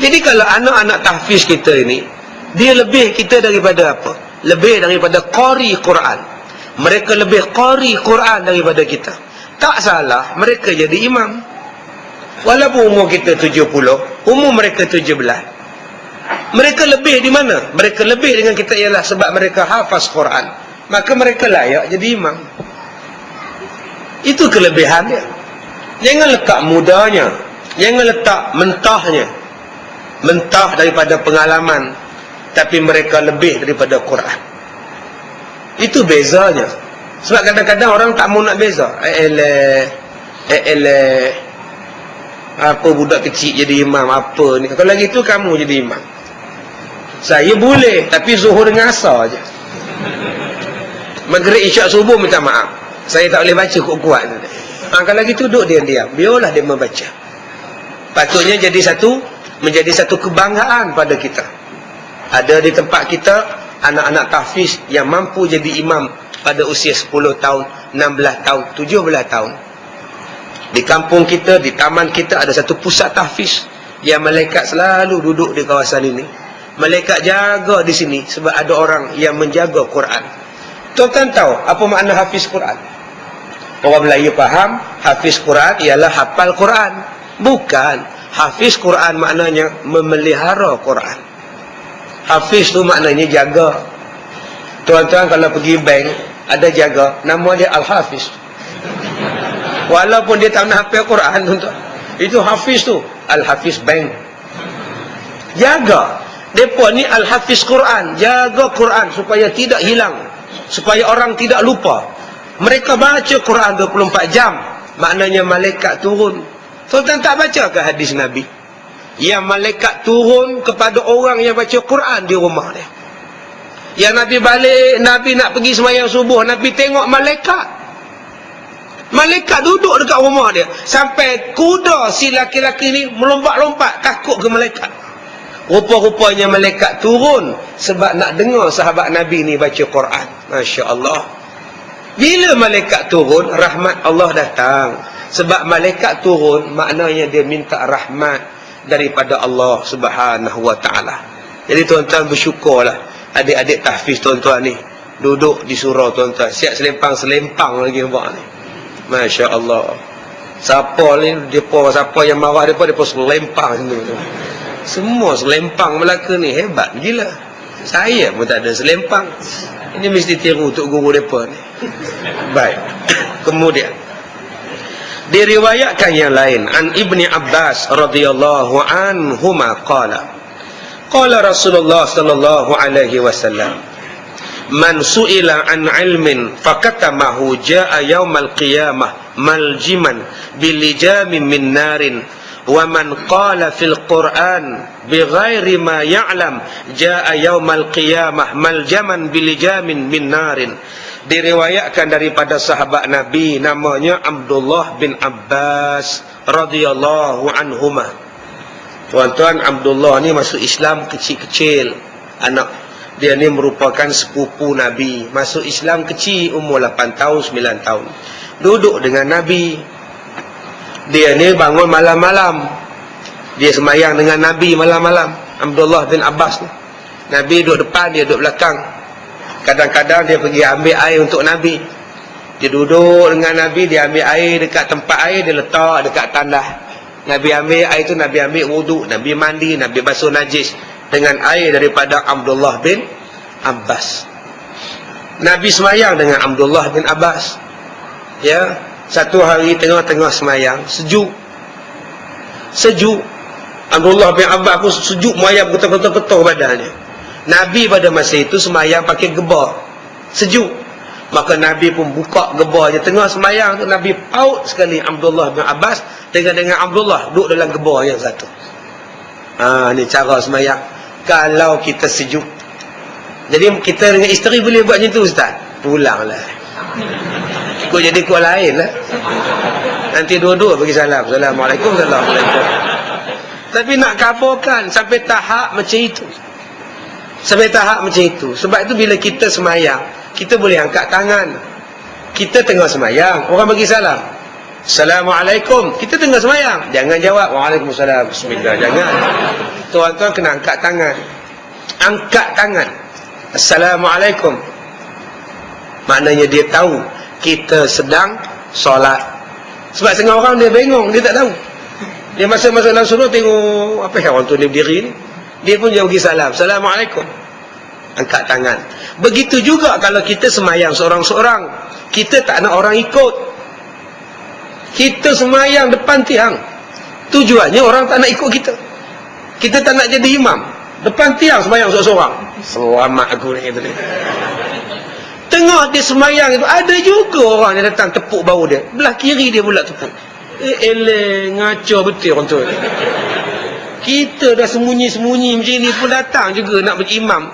Jadi kalau anak-anak tahfiz kita ini, dia lebih kita daripada apa? Lebih daripada qari Quran. Mereka lebih qari Quran daripada kita. Tak salah mereka jadi imam. Walaupun umur kita 70, umur mereka 17. Mereka lebih di mana? Mereka lebih dengan kita ialah sebab mereka hafaz Quran. Maka mereka layak jadi imam. Itu kelebihan dia. Jangan letak mudanya, jangan letak mentahnya. Mentah daripada pengalaman, tapi mereka lebih daripada Quran. Itu bezanya. Sebab kadang-kadang orang tak mau nak beza. Apa budak kecil jadi imam, apa ni. Kalau lagi tu kamu jadi imam. Saya boleh, tapi zuhur dengan asar je. Maghrib isyak subuh minta maaf, saya tak boleh baca kuat-kuat. Kalau lagi tu duduk diam-diam, biarlah dia membaca. Patutnya menjadi satu kebanggaan pada kita. Ada di tempat kita anak-anak tahfiz yang mampu jadi imam pada usia 10 tahun, 16 tahun, 17 tahun. Di kampung kita, di taman kita ada satu pusat tahfiz yang malaikat selalu duduk di kawasan ini. Malaikat jaga di sini sebab ada orang yang menjaga Quran. Tuan-tuan tahu apa makna hafiz Quran? Orang Melayu faham hafiz Quran ialah hafal Quran. Bukan. Hafiz Quran maknanya memelihara Quran. Hafiz tu maknanya jaga. Tuan-tuan kalau pergi bank ada jaga, nama dia Al-Hafiz. Walaupun dia tak nak hafal Quran, tuan-tuan, itu Hafiz tu, Al-Hafiz Bank. Jaga. Depa ni Al-Hafiz Quran, jaga Quran supaya tidak hilang, supaya orang tidak lupa. Mereka baca Quran 24 jam. Maknanya malaikat turun. Tuan-tuan tak baca ke hadis Nabi? Yang malaikat turun kepada orang yang baca Quran di rumah dia. Yang Nabi balik, Nabi nak pergi sembahyang subuh, Nabi tengok malaikat. Malaikat duduk dekat rumah dia. Sampai kuda si laki-laki ni melompat-lompat, takut ke malaikat. Rupa-rupanya malaikat turun sebab nak dengar sahabat Nabi ni baca Quran. Masya Allah. Bila malaikat turun, rahmat Allah datang. Sebab malaikat turun maknanya dia minta rahmat daripada Allah Subhanahu wa ta'ala. Jadi tuan-tuan bersyukurlah adik-adik tahfiz tuan-tuan ni duduk di surau tuan-tuan, siap selempang-selempang lagi buat ni. Masya Allah. Siapa ni, siapa yang marah depa selempang tu. Semua selempang Melaka ni hebat gila. Saya pun tak ada selempang. Ini mesti tiru untuk guru depa ni. Baik. Kemudian diriwayatkan yang lain an Ibni Abbas radhiyallahu anhuma qala Rasulullah sallallahu alaihi wasallam man su'ila an ilmin fakatamahu jaa yaumal qiyamah maljiman bilijamin min narin wa man qala fil Qur'an bighairi ma ya'lam jaa yaumal qiyamah maljaman bilijamin min narin. Diriwayatkan daripada sahabat Nabi namanya Abdullah bin Abbas radhiyallahu anhuma. Tuan-tuan, Abdullah ni masuk Islam kecil-kecil. Anak dia ni merupakan sepupu Nabi. Masuk Islam kecil, umur 8 tahun, 9 tahun. Duduk dengan Nabi. Dia ni bangun malam-malam. Dia semayang dengan Nabi malam-malam. Abdullah bin Abbas ni. Nabi duduk depan, dia duduk belakang. Kadang-kadang dia pergi ambil air untuk Nabi. Dia duduk dengan Nabi, dia ambil air dekat tempat air, dia letak dekat tandah. Nabi ambil air tu, Nabi ambil wuduk, Nabi mandi, Nabi basuh najis dengan air daripada Abdullah bin Abbas. Nabi semayang dengan Abdullah bin Abbas. Ya, satu hari tengah-tengah semayang, sejuk. Abdullah bin Abbas pun sejuk, mayam ketul-ketul badannya. Nabi pada masa itu semayang pakai gebah, sejuk. Maka Nabi pun buka gebahnya. Tengah semayang tu Nabi paut sekali Abdullah bin Abbas dengan Abdullah duduk dalam gebah yang satu. Ni cara semayang kalau kita sejuk. Jadi kita dengan isteri boleh buat macam tu Ustaz? Pulanglah. Kau jadi kuat lain lah. Nanti dua-dua bagi salam. Assalamualaikum. Assalamualaikum. Tapi nak kaburkan sampai tahap macam itu. Sampai tahap macam itu. Sebab itu bila kita semayang, kita boleh angkat tangan. Kita tengah semayang, orang bagi salam. Assalamualaikum. Kita tengah semayang. Jangan jawab. Waalaikumsalam. Bismillah. Jangan. Tuan-tuan kena angkat tangan. Angkat tangan. Assalamualaikum. Maknanya dia tahu kita sedang solat. Sebab setengah orang dia bengong, dia tak tahu. Dia masuk-masuk dalam surau tengok apa yang orang tu ni berdiri ni. Dia pun dia bagi salam. Assalamualaikum. Angkat tangan. Begitu juga kalau kita semayang seorang-seorang, kita tak nak orang ikut. Kita semayang depan tiang. Tujuannya orang tak nak ikut kita. Kita tak nak jadi imam. Depan tiang semayang seorang-seorang. Selamat aku ni. Tengah dia semayang itu, ada juga orang yang datang tepuk bahu dia. Belah kiri dia pula tepuk. Ngaco betul orang tu. Kita dah sembunyi-sembunyi macam ni pun datang juga nak berimam.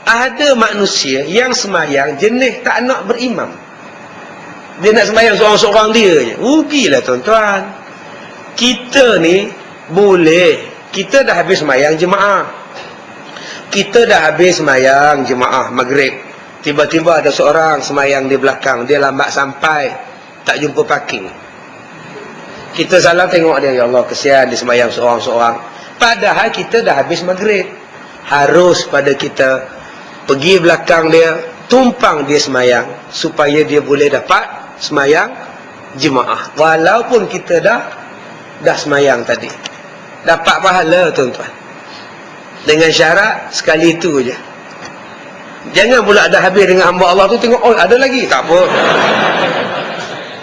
Ada manusia yang semayang jenis tak nak berimam. Dia nak semayang seorang-seorang dia je. Rugilah tuan-tuan. Kita ni boleh. Kita dah habis semayang jemaah. Kita dah habis semayang jemaah maghrib. Tiba-tiba ada seorang semayang di belakang. Dia lambat sampai. Tak jumpa parking. Kita salah tengok dia. Ya Allah, kesian dia semayang seorang-seorang. Padahal kita dah habis maghrib. Harus pada kita pergi belakang dia, tumpang dia semayang, supaya dia boleh dapat semayang jemaah. Walaupun kita dah semayang tadi. Dapat pahala tuan-tuan. Dengan syarat sekali itu je. Jangan pula dah habis dengan hamba Allah tu tengok, oh ada lagi. Tak apa.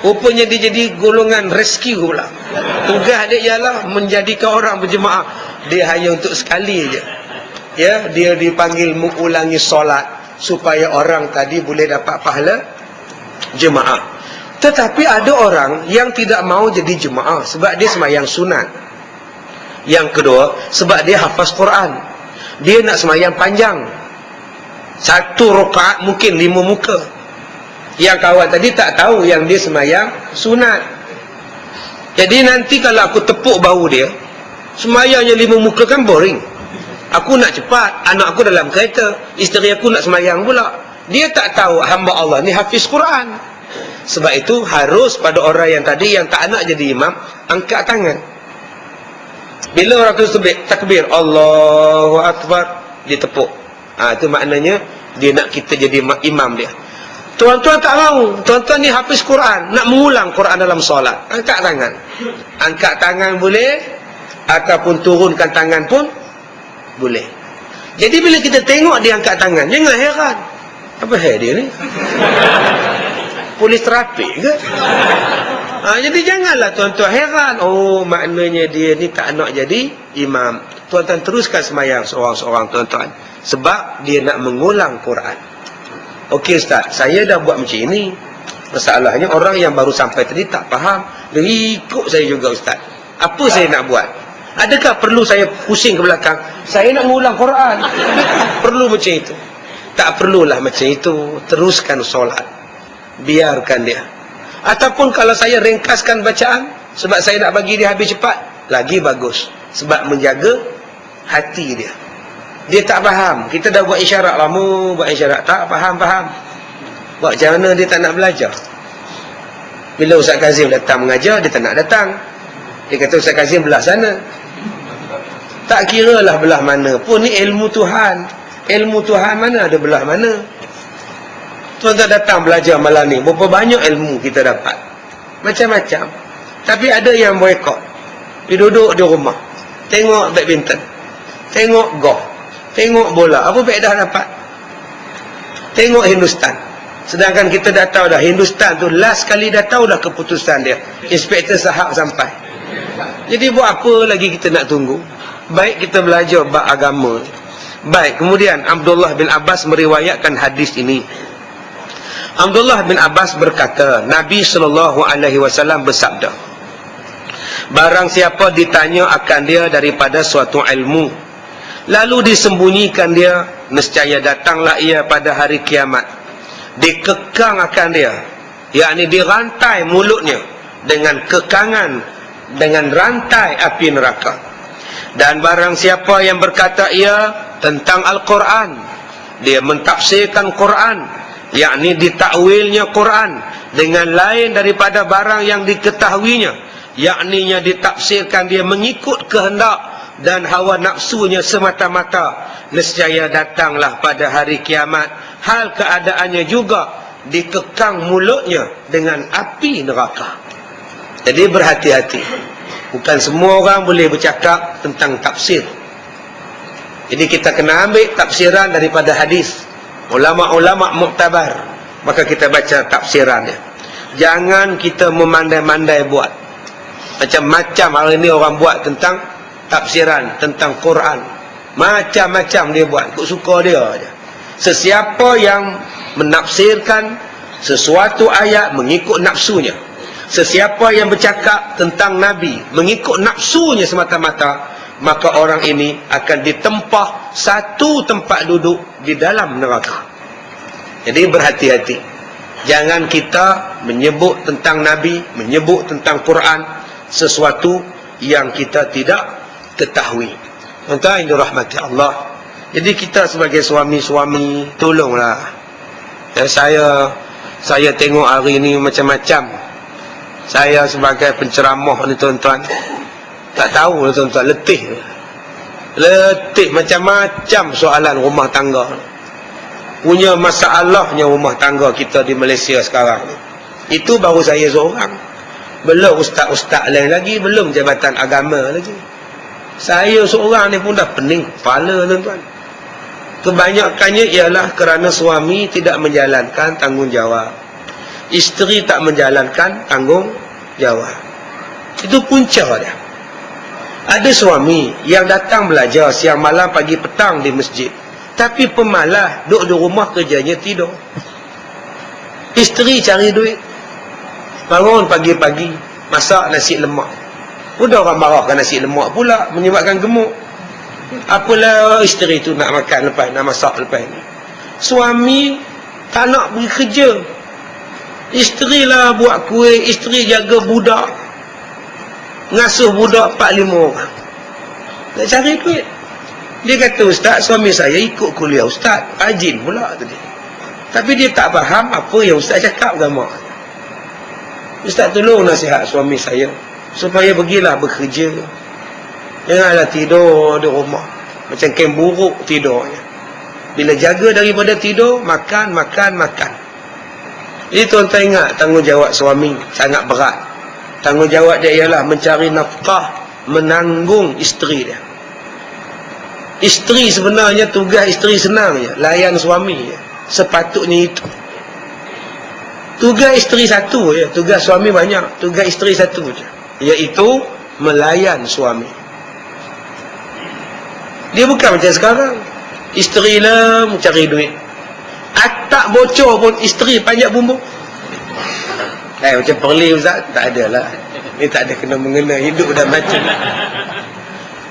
Rupanya dia jadi golongan rescue pula. Tugas dia ialah menjadikan orang berjemaah. Dia hanya untuk sekali je. Ya, dia dipanggil mengulangi solat supaya orang tadi boleh dapat pahala jemaah. Tetapi ada orang yang tidak mau jadi jemaah sebab dia semayang sunat. Yang kedua, sebab dia hafaz Quran. Dia nak semayang panjang. Satu rakaat mungkin 5 muka. Yang kawan tadi tak tahu yang dia semayang sunat. Jadi nanti kalau aku tepuk bahu dia, semayangnya 5 muka kan boring. Aku nak cepat, anak aku dalam kereta, isteri aku nak semayang pula. Dia tak tahu hamba Allah ni hafiz Quran. Sebab itu harus pada orang yang tadi yang tak nak jadi imam, angkat tangan. Bila orang tu takbir, Allahu Akbar, dia tepuk. Itu maknanya dia nak kita jadi imam dia. Tuan-tuan tak mahu. Tuan-tuan ni hafiz Quran, nak mengulang Quran dalam solat. Angkat tangan. Angkat tangan boleh, ataupun turunkan tangan pun boleh. Jadi bila kita tengok dia angkat tangan, jangan heran. Apa dia ni? Polis trafik ke? Jadi janganlah tuan-tuan heran. Oh, maknanya dia ni tak nak jadi imam. Tuan-tuan teruskan semayang seorang-seorang tuan-tuan. Sebab dia nak mengulang Quran. Okey Ustaz, saya dah buat macam ini. Masalahnya orang yang baru sampai tadi tak faham. Dia ikut saya juga Ustaz. Apa saya nak buat? Adakah perlu saya pusing ke belakang? Saya nak mengulang Quran. Perlu macam itu? Tak perlulah macam itu. Teruskan solat. Biarkan dia. Ataupun kalau saya ringkaskan bacaan, sebab saya nak bagi dia habis cepat, lagi bagus. Sebab menjaga hati dia. Dia tak faham. Kita dah buat isyarat lama, buat isyarat. Tak faham-faham. Buat macam mana dia tak nak belajar? Bila Ustaz Kazim datang mengajar, dia tak nak datang. Dia kata Ustaz Kazim belah sana. Tak kira lah belah mana pun. Ni ilmu Tuhan. Ilmu Tuhan mana ada belah mana. Tuan-tuan datang belajar malam ni, berapa banyak ilmu kita dapat. Macam-macam. Tapi ada yang boykot. Dia duduk di rumah. Tengok badminton. Tengok golf. Tengok bola. Apa baik dah dapat? Tengok Hindustan. Sedangkan kita dah tahu dah, Hindustan tu last kali dah tahu dah keputusan dia. Inspektor Sahab sampai. Jadi buat apa lagi kita nak tunggu? Baik kita belajar bab agama. Baik, kemudian Abdullah bin Abbas meriwayatkan hadis ini. Abdullah bin Abbas berkata, Nabi SAW bersabda, Barang siapa ditanya akan dia daripada suatu ilmu, lalu disembunyikan dia, nescaya datanglah ia pada hari kiamat. Dikekang akan dia, yakni dirantai mulutnya dengan kekangan, dengan rantai api neraka. Dan barang siapa yang berkata ia tentang Al-Quran, dia mentafsirkan Quran, yakni ditakwilnya Quran dengan lain daripada barang yang diketahuinya, yakninya ditafsirkan dia mengikut kehendak dan hawa nafsunya semata-mata, nescaya datanglah pada hari kiamat, hal keadaannya juga dikekang mulutnya dengan api neraka. Jadi berhati-hati. Bukan semua orang boleh bercakap tentang tafsir. Jadi kita kena ambil tafsiran daripada hadis, ulama-ulama muktabar, maka kita baca tafsirannya. Jangan kita memandai-mandai buat. Macam-macam hari ini orang buat tentang tafsiran, tentang Quran. Macam-macam dia buat, ikut suka dia aja. Sesiapa yang menafsirkan sesuatu ayat mengikut nafsunya, sesiapa yang bercakap tentang Nabi mengikut nafsunya semata-mata, maka orang ini akan ditempah satu tempat duduk di dalam neraka. Jadi berhati-hati. Jangan kita menyebut tentang Nabi, menyebut tentang Quran sesuatu yang kita tidak ketahui. Tuan-tuan yang dirahmati Allah. Jadi kita sebagai suami-suami, tolonglah. Saya tengok hari ini macam-macam. Saya sebagai penceramah ni tuan-tuan, tak tahu tuan-tuan, letih macam-macam soalan rumah tangga. Punya masalahnya rumah tangga kita di Malaysia sekarang ni. Itu baru saya seorang. Belum ustaz-ustaz lain lagi, belum jabatan agama lagi. Saya seorang ni pun dah pening kepala tuan-tuan. Kebanyakannya ialah kerana suami tidak menjalankan tanggungjawab, isteri tak menjalankan tanggungjawab. Itu punca dia. Ada suami yang datang belajar siang malam pagi petang di masjid, tapi pemalas, duduk di rumah kerjanya tidur. Isteri cari duit, bangun pagi-pagi masak nasi lemak. Udah orang marahkan nasi lemak pula, menyebabkan gemuk. Apalah isteri tu nak makan lepas, nak masak lepas ni. Suami tak nak pergi kerja, isteri lah buat kuih, isteri jaga budak, ngasuh budak 4-5 orang. Nak cari duit. Dia kata, ustaz, suami saya ikut kuliah ustaz, rajin pula tadi. Tapi dia tak faham apa yang ustaz cakap agama. Ustaz tolong nasihat suami saya supaya pergilah bekerja. Janganlah tidur di rumah macam kem buruk tidurnya. Bila jaga daripada tidur, makan. Jadi tuan-tuan ingat, tanggungjawab suami sangat berat. Tanggungjawab dia ialah mencari nafkah, menanggung isteri dia. Isteri sebenarnya, tugas isteri senang je, layan suami je. Sepatutnya itu. Tugas isteri satu je, tugas suami banyak. Tugas isteri satu je, iaitu melayan suami. Dia bukan macam sekarang, isteri lah mencari duit. Atak bocor pun isteri panjat bumbung. Macam perli ustaz, tak ada lah. Ini tak ada kena-mengena, hidup dah mati.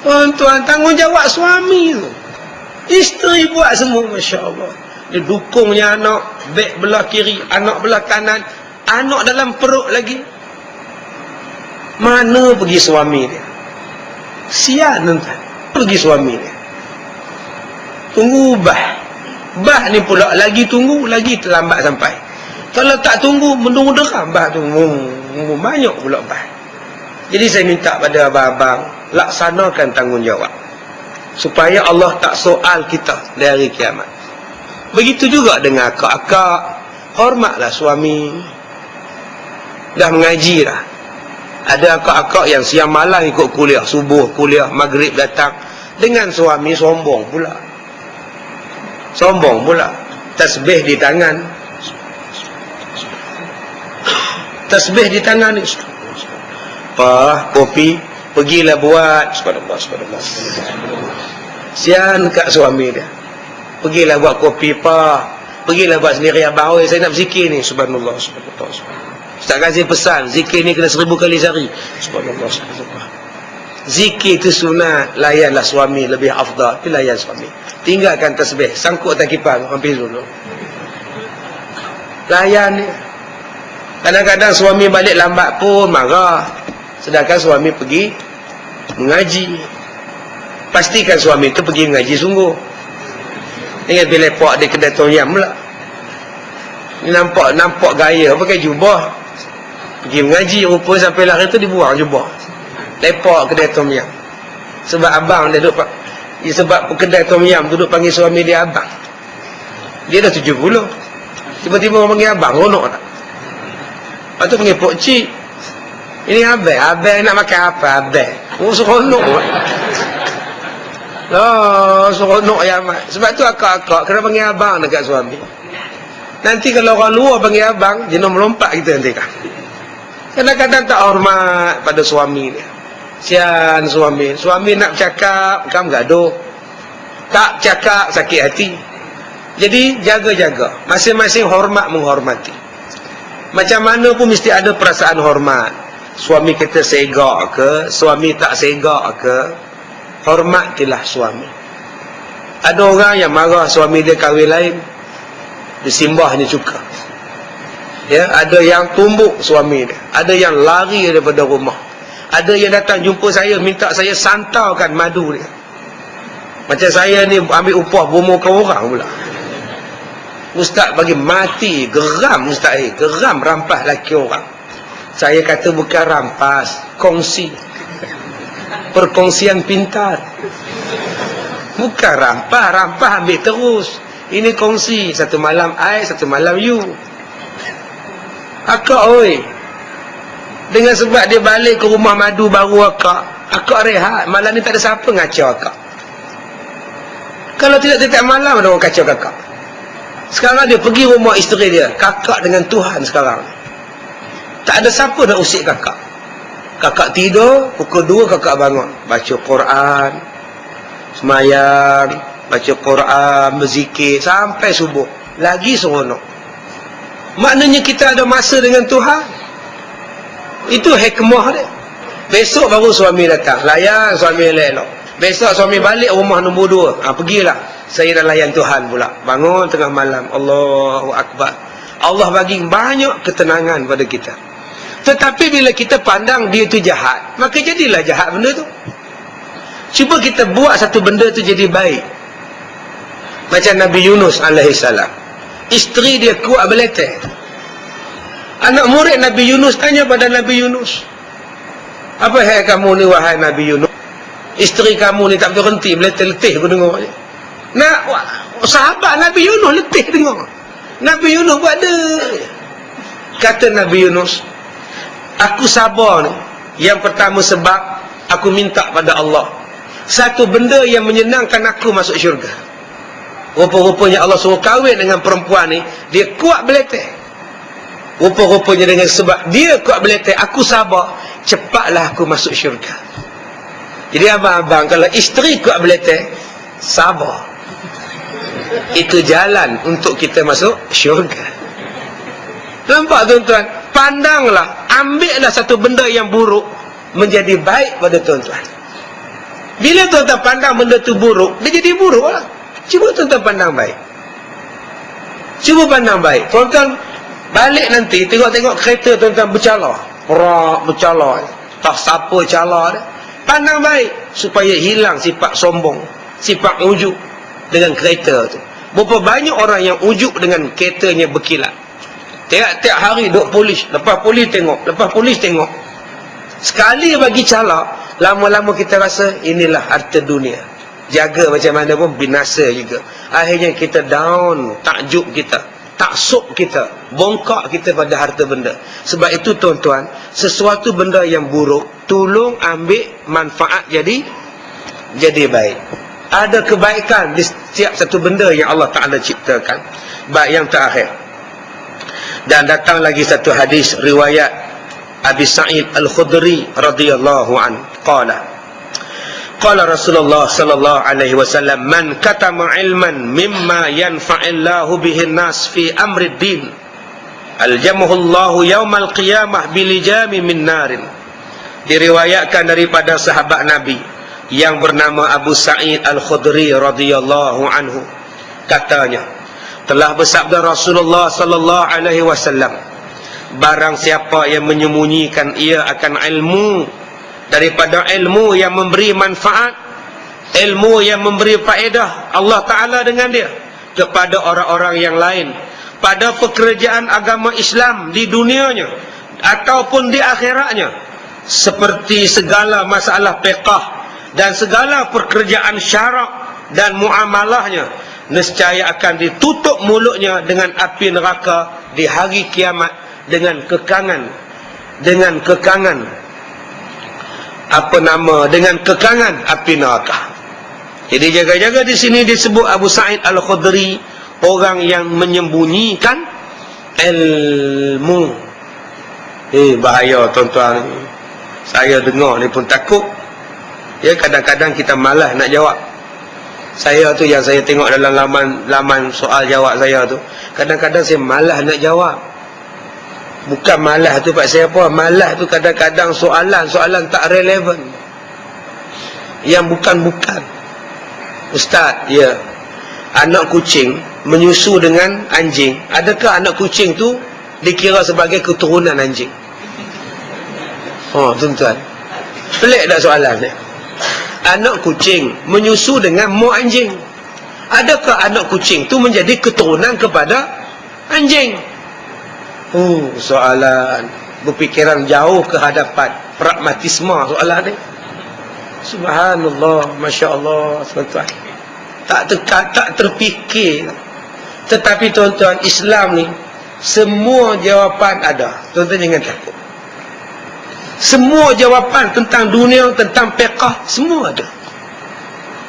Tuan-tuan, tanggungjawab suami tu, isteri buat semua. Masya Allah. Dia dukungnya anak, beg belah kiri, anak belah kanan, anak dalam perut lagi. Mana pergi suami dia? Sian tuan-tuan, pergi suami dia. Tunggu bah ni pula lagi tunggu, lagi terlambat sampai. Kalau tak tunggu, menunggu deram bah tu. Banyak pula bah. Jadi saya minta pada abang-abang, laksanakan tanggungjawab, supaya Allah tak soal kita di hari kiamat. Begitu juga dengan akak-akak. Hormatlah suami. Dah mengaji dah. Ada akak-akak yang siang malam ikut kuliah, subuh kuliah, maghrib datang. Dengan suami sombong pula. Tasbih di tangan. Tasbih di tangan ni. Kopi, pergilah buat. Subhanallah. Sian kat suami dia. Pergilah buat kopi, pergilah buat sendiri abang. Saya nak berzikir ni. Subhanallah. Ustaz Kazim pesan, zikir ni kena 1000 kali sehari. Subhanallah, subhanallah. Zikir itu sunat, layanlah suami lebih afdal. Itu layan suami. Tinggalkan tasbih, sangkut atas kipas, hampir dulu. Layan ni. Kadang-kadang suami balik lambat pun marah. Sedangkan suami pergi mengaji. Pastikan suami itu pergi mengaji sungguh. Dengan bila lepak di kedai Tom Yam pula. Ni nampak gaya pakai jubah. Pergi mengaji, rupanya sampai lahir tu dibuang jubah. Lepak kedai Tom Yam. Sebab abang dia duduk, sebab kedai Tom Yam duduk panggil suami dia abang. Dia dah 70. Tiba-tiba orang panggil abang, ronok tak? Lepas tu panggil Pok Cik. Ini abang nak makan apa abang? Oh, seronok. Oh, seronok ya amat. Sebab tu akak-akak kena panggil abang dekat suami. Nanti kalau orang luar panggil abang, jenis melompat kita nanti kan. Kadang-kadang tak hormat pada suami dia. Sian suami. Suami nak bercakap, kamu gaduh. Tak cakap, sakit hati. Jadi, jaga-jaga. Masing-masing hormat menghormati. Macam mana pun mesti ada perasaan hormat. Suami kita segak ke, suami tak segak ke, hormatilah suami. Ada orang yang marah suami dia kahwin lain, disimbahnya cuka. Ya, ada yang tumbuk suami dia, ada yang lari daripada rumah, ada yang datang jumpa saya minta saya santaukan madu dia. Macam saya ni ambil upah bomokan orang pula. Ustaz bagi mati, geram ustaz geram rampas laki orang. Saya kata bukan rampas, kongsi. Perkongsian pintar. Bukan rampas ambil terus. Ini kongsi, satu malam I, satu malam you. Akak oi, dengan sebab dia balik ke rumah madu baru akak rehat. Malam ni tak ada siapa ngacau akak. Kalau tidak tiap malam ada orang kacau kakak. Sekarang dia pergi rumah isteri dia, kakak dengan Tuhan sekarang. Tak ada siapa nak usik kakak. Kakak tidur, pukul 2 kakak bangun, baca Quran, semayang, baca Quran, berzikir sampai subuh. Lagi seronok. Maknanya kita ada masa dengan Tuhan. Itu hikmah dia. Besok baru suami datang, layan suami elok. Besok suami balik rumah nombor 2. Pergilah. Saya dah layan Tuhan pula. Bangun tengah malam, Allahu Akbar. Allah bagi banyak ketenangan pada kita. Tetapi bila kita pandang dia tu jahat, maka jadilah jahat benda tu. Cuba kita buat satu benda tu jadi baik. Macam Nabi Yunus alaihissalam. Isteri dia kuat beleteh. Anak murid Nabi Yunus tanya pada Nabi Yunus, apa hai kamu ni wahai Nabi Yunus? Isteri kamu ni tak berhenti beleteh-leteh aku dengar je. Nak sahabat Nabi Yunus letih dengar. Nabi Yunus buat ada. Kata Nabi Yunus, aku sabar ni. Yang pertama sebab aku minta pada Allah satu benda yang menyenangkan aku masuk syurga. Rupa-rupanya Allah suruh kahwin dengan perempuan ni, dia kuat beleteh. Rupa-rupanya dengan sebab dia kuat beleteh, aku sabar, cepatlah aku masuk syurga. Jadi abang-abang, kalau isteri kuat beleteh, sabar. Itu jalan untuk kita masuk syurga. Nampak tuan-tuan? Pandanglah, ambillah satu benda yang buruk menjadi baik pada tuan-tuan. Bila tuan-tuan pandang benda tu buruk, dia jadi buruk lah. Cuba tuan-tuan pandang baik. Cuba pandang baik. Tuan-tuan balik nanti, tengok-tengok kereta tuan-tuan bercala. Bercala. Tak siapa cala dia. Pandang baik supaya hilang sifat sombong, sifat ujuk dengan kereta tu. Berapa banyak orang yang ujuk dengan keretanya berkilat. Tiap-tiap hari duk polis, lepas polis tengok. Sekali bagi cala, lama-lama kita rasa inilah harta dunia. Jaga macam mana pun binasa juga. Akhirnya kita down, takjub kita, taksub kita, bongkak kita pada harta benda. Sebab itu tuan-tuan, sesuatu benda yang buruk, tolong ambil manfaat jadi baik. Ada kebaikan di setiap satu benda yang Allah Ta'ala ciptakan. Baik, yang terakhir. Dan datang lagi satu hadis riwayat Abi Sa'id Al-Khudri radhiyallahu anhu. Qala Rasulullah sallallahu alaihi wasallam, man katama ilman mimma yanfa'illahu bihi an-nas fi amri ad-din Aljamuhullahu yaumal qiyamah bilijami min narin. Diriwayatkan daripada sahabat Nabi yang bernama Abu Sa'id Al-Khudri radhiyallahu anhu, katanya, telah bersabda Rasulullah sallallahu alaihi wasallam, barang siapa yang menyembunyikan ia akan ilmu daripada ilmu yang memberi manfaat, ilmu yang memberi faedah Allah Ta'ala dengan dia kepada orang-orang yang lain pada pekerjaan agama Islam di dunianya ataupun di akhiratnya, seperti segala masalah fiqh dan segala pekerjaan syarak dan muamalahnya, nescaya akan ditutup mulutnya dengan api neraka di hari kiamat dengan kekangan dengan kekangan api neraka. Jadi jaga-jaga di sini disebut Abu Sa'id Al-Khudri orang yang menyembunyikan ilmu. Bahaya tuan-tuan. Saya dengar ni pun takut. Ya, kadang-kadang kita malas nak jawab. Saya tu yang saya tengok dalam laman soal jawab saya tu, kadang-kadang saya malas nak jawab. Bukan malas tu pak saya apa, malas tu kadang-kadang soalan tak relevan, yang bukan-bukan. Ustaz, ya, anak kucing menyusu dengan anjing, adakah anak kucing tu dikira sebagai keturunan anjing? Tuan-tuan, pelik tak soalan ni? Anak kucing menyusu dengan mak anjing, adakah anak kucing tu menjadi keturunan kepada anjing? Soalan berfikiran jauh ke hadapan, pragmatisme soalan ni. Subhanallah, Masya Allah, tuan-tuan. Tak terfikir. Tetapi tuan-tuan, Islam ni semua jawapan ada. Tuan-tuan jangan takut. Semua jawapan tentang dunia, tentang fiqh, semua ada.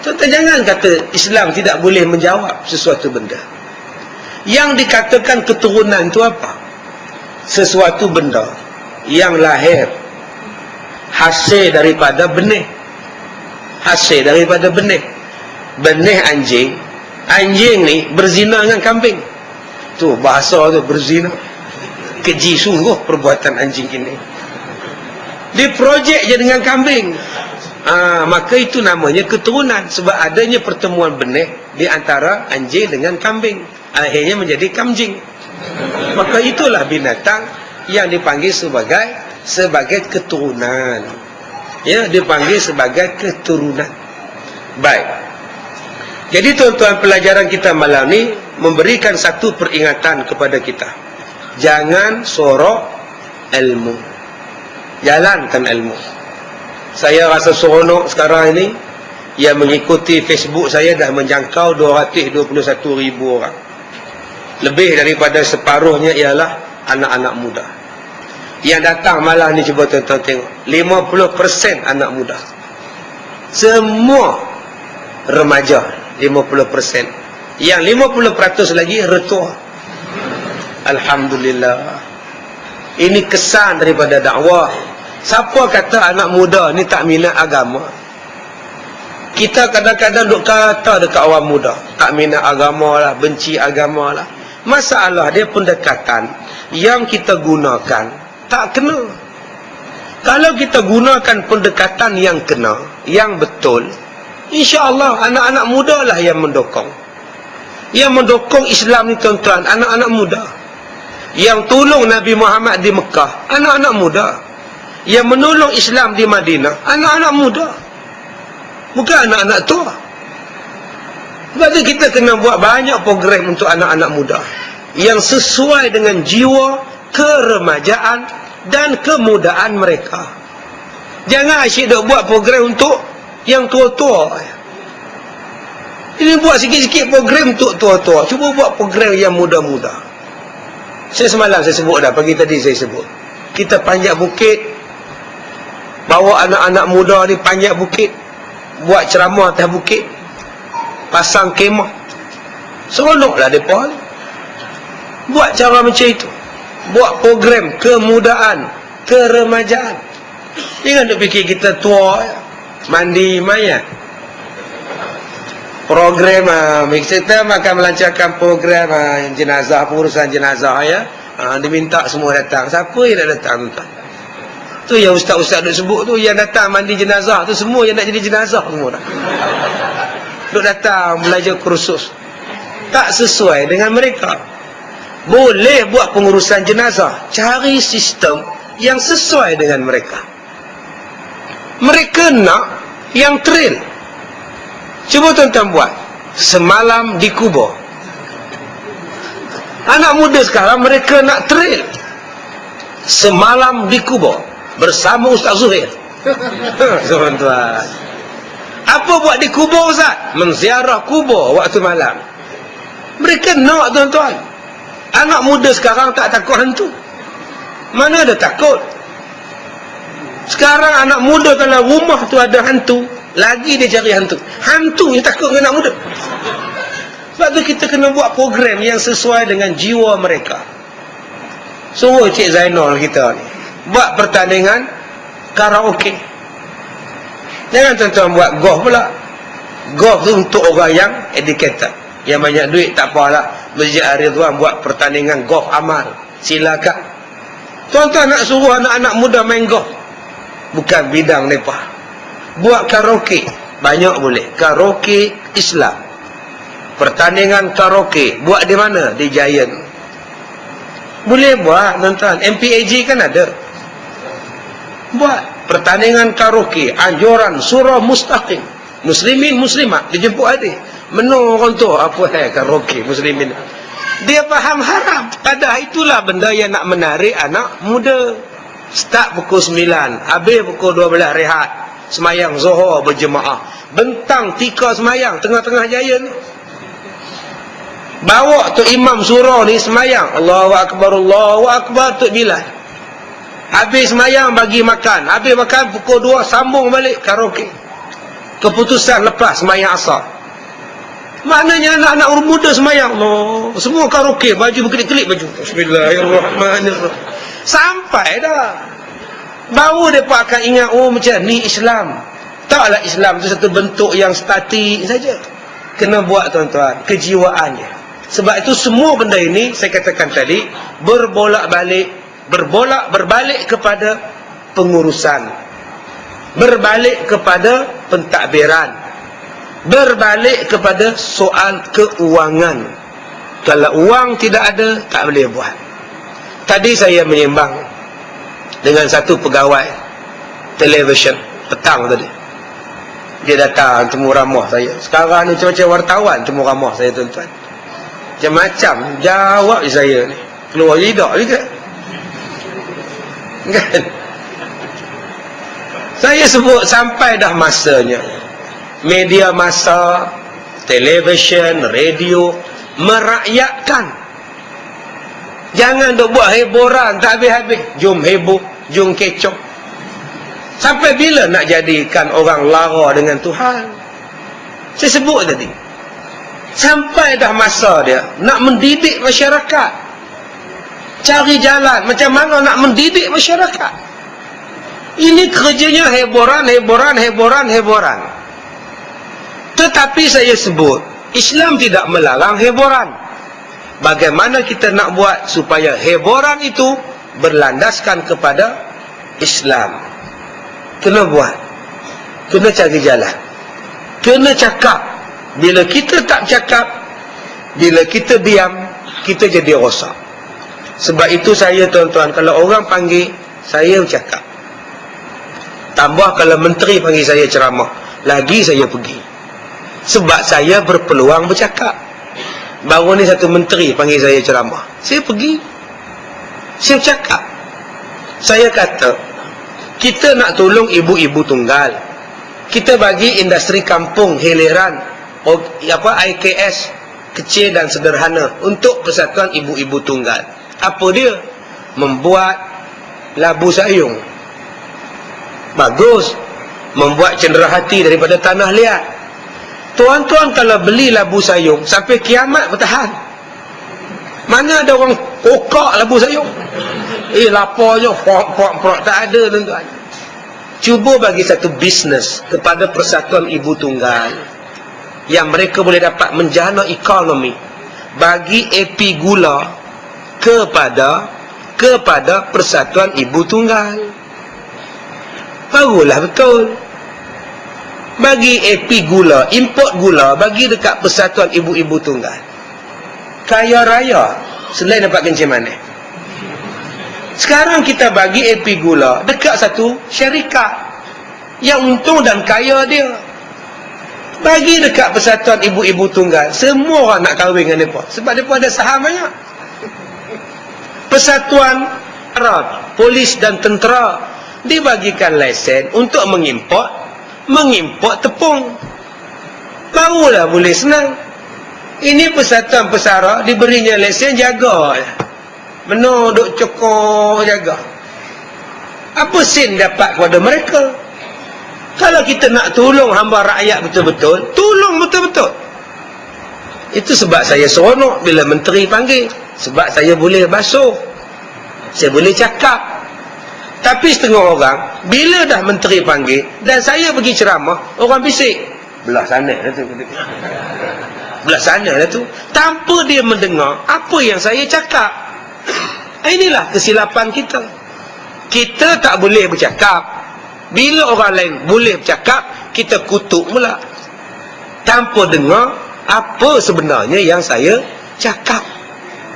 Tuan-tuan jangan kata Islam tidak boleh menjawab sesuatu benda. Yang dikatakan keturunan itu apa? Sesuatu benda yang lahir hasil daripada benih. Hasil daripada benih. Benih anjing. Anjing ni berzina dengan kambing. Tu bahasa tu, berzina. Keji sungguh perbuatan anjing ini. Diprojek je dengan kambing. Maka itu namanya keturunan, sebab adanya pertemuan benih di antara anjing dengan kambing, akhirnya menjadi kamjing. Maka itulah binatang yang dipanggil sebagai keturunan. Ya, dipanggil sebagai keturunan. Baik. Jadi tuan-tuan, pelajaran kita malam ni memberikan satu peringatan kepada kita. Jangan sorok ilmu. Jalankan ilmu. Saya rasa seronok sekarang ini, yang mengikuti Facebook saya dah menjangkau 221,000 orang. Lebih daripada separuhnya ialah anak-anak muda. Yang datang malam ni, cuba tuan-tuan tengok, 50% anak muda. Semua remaja, 50%. Yang 50% lagi retua. Alhamdulillah. Ini kesan daripada dakwah. Siapa kata anak muda ni tak minat agama? Kita kadang-kadang duk kata dekat orang muda, tak minat agama lah, benci agama lah. Masalah dia pendekatan yang kita gunakan tak kena. Kalau kita gunakan pendekatan yang kena, yang betul, insya-Allah anak-anak muda lah yang mendukung. Yang mendukung Islam ni tuan-tuan, anak-anak muda. Yang tolong Nabi Muhammad di Mekah, anak-anak muda. Yang menolong Islam di Madinah, anak-anak muda. Bukan anak-anak tua. Sebab itu kita kena buat banyak program untuk anak-anak muda yang sesuai dengan jiwa keremajaan dan kemudaan mereka. Jangan asyik duk buat program untuk yang tua-tua. Ini buat sikit-sikit program untuk tua-tua. Cuba buat program yang muda-muda. Semalam saya sebut dah, pagi tadi saya sebut. Kita panjat bukit, bawa anak-anak muda ni panjat bukit, buat ceramah atas bukit, pasang kemah. Seronoklah mereka ni. Buat cara macam itu. Buat program kemudaan, keremajaan. Jangan duk fikir kita tua, mandi mayat. Program kita akan melancarkan program jenazah, pengurusan jenazah ya. Dia minta semua datang. Siapa yang nak datang tuan? Tu yang ustaz-ustaz duk sebut tu, yang datang mandi jenazah tu semua yang nak jadi jenazah semua dah. Duk datang belajar kursus. Tak sesuai dengan mereka. Boleh buat pengurusan jenazah, cari sistem yang sesuai dengan mereka. Mereka nak yang trail. Cuba tuan-tuan buat semalam di kubur. Anak muda sekarang mereka nak trail semalam di kubur bersama Ustaz Zuhair. Tuan-tuan, apa buat di kubur Ustaz? Menziarah kubur waktu malam. Mereka nak tuan-tuan. Anak muda sekarang tak takut hantu. Mana ada takut? Sekarang anak muda kalau rumah tu ada hantu, lagi dia cari hantu. Hantu yang takut dengan anak muda. Sebab tu kita kena buat program yang sesuai dengan jiwa mereka. Suruh Cik Zainal kita ni buat pertandingan karaoke. Jangan tuan-tuan buat golf pula. Golf tu untuk orang yang educated, yang banyak duit. Tak apalah, Masjid Ar-Ridwan buat pertandingan golf amal, silakan. Tuan-tuan nak suruh anak-anak muda main golf, bukan bidang mereka. Buat karaoke, banyak boleh. Karaoke Islam, pertandingan karaoke. Buat di mana? Di Giant. Boleh buat tuan-tuan. MPAG kan ada. Buat pertandingan karaoke, anjuran surah mustaqim, muslimin muslimat dijemput hadis. Menung orang tu apa karaoke muslimin. Dia faham haram. Padahal itulah benda yang nak menarik anak muda. Start pukul 9, habis pukul 12 rehat, semayang zuhur berjemaah, bentang tika semayang tengah-tengah Giant. Bawa tu imam surah ni semayang Allahu Akbar Tok Bilal. Habis semayang bagi makan, habis makan pukul 2 sambung balik karaoke. Keputusan lepas semayang asar. Maknanya anak-anak muda semayang Allah, semua karaoke, baju berkelip-kelip baju. Bismillahirrahmanirrahim. Sampai dah baru mereka akan ingat, oh macam ni Islam. Taklah Islam tu satu bentuk yang statik saja. Kena buat tuan-tuan kejiwaannya. Sebab itu semua benda ini saya katakan tadi berbalik kepada pengurusan, berbalik kepada pentadbiran, berbalik kepada soal keuangan. Kalau uang tidak ada, tak boleh buat. Tadi saya menyembang dengan satu pegawai televisyen petang tadi. Dia datang temu ramah saya. Sekarang ni macam-macam wartawan temu ramah saya tuan-tuan. Macam-macam jawab saya ni, keluar lidah juga kan. Saya sebut sampai dah masanya media massa, televisyen, radio merakyatkan. Jangan duk buat hiburan tak habis-habis. Jom heboh, jom kecoh. Sampai bila nak jadikan orang lara dengan Tuhan? Saya sebut tadi, sampai dah masa dia nak mendidik masyarakat. Cari jalan macam mana nak mendidik masyarakat. Ini kerjanya hiburan. Tetapi saya sebut, Islam tidak melarang hiburan. Bagaimana kita nak buat supaya hiburan itu berlandaskan kepada Islam? Kena buat, kena cari jalan, kena cakap. Bila kita tak cakap, bila kita diam, kita jadi rosak. Sebab itu saya tuan-tuan, kalau orang panggil, saya bercakap. Tambah kalau menteri panggil saya ceramah, lagi saya pergi. Sebab saya berpeluang bercakap. Baru ni satu menteri panggil saya ceramah, saya pergi, saya cakap. Saya kata, kita nak tolong ibu-ibu tunggal. Kita bagi industri kampung hiliran, IKS kecil dan sederhana untuk persatuan ibu-ibu tunggal. Apa dia? Membuat labu sayung. Bagus. Membuat cenderahati daripada tanah liat. Tuan-tuan kalau beli labu sayung sampai kiamat bertahan. Mana ada orang kokak labu sayung? Laparnya prok tak ada tuan-tuan. Cuba bagi satu bisnes kepada persatuan ibu tunggal yang mereka boleh dapat menjana ekonomi. Bagi AP gula kepada Persatuan Ibu Tunggal. Barulah betul. Bagi AP gula, import gula, bagi dekat Persatuan Ibu-Ibu Tunggal. Kaya raya, selain dapat kencing manis. Sekarang kita bagi AP gula dekat satu syarikat yang untung dan kaya dia. Bagi dekat Persatuan Ibu-Ibu Tunggal, semua orang nak kahwin dengan mereka sebab mereka ada saham banyak. Persatuan Polis dan Tentera dibagikan lesen untuk mengimport tepung. Barulah boleh senang. Ini Persatuan Pesara diberinya lesen jaga. Benar duk cokor jaga. Apa sen dapat kepada mereka? Kalau kita nak tolong hamba rakyat betul-betul, tolong betul-betul. Itu sebab saya seronok bila menteri panggil. Sebab saya boleh basuh, saya boleh cakap. Tapi setengah orang, bila dah menteri panggil dan saya pergi ceramah, orang bisik, belah sana lah tu, belah sana lah tu, tanpa dia mendengar apa yang saya cakap. Inilah kesilapan kita. Kita tak boleh bercakap. Bila orang lain boleh bercakap, kita kutuk pula tanpa dengar apa sebenarnya yang saya cakap.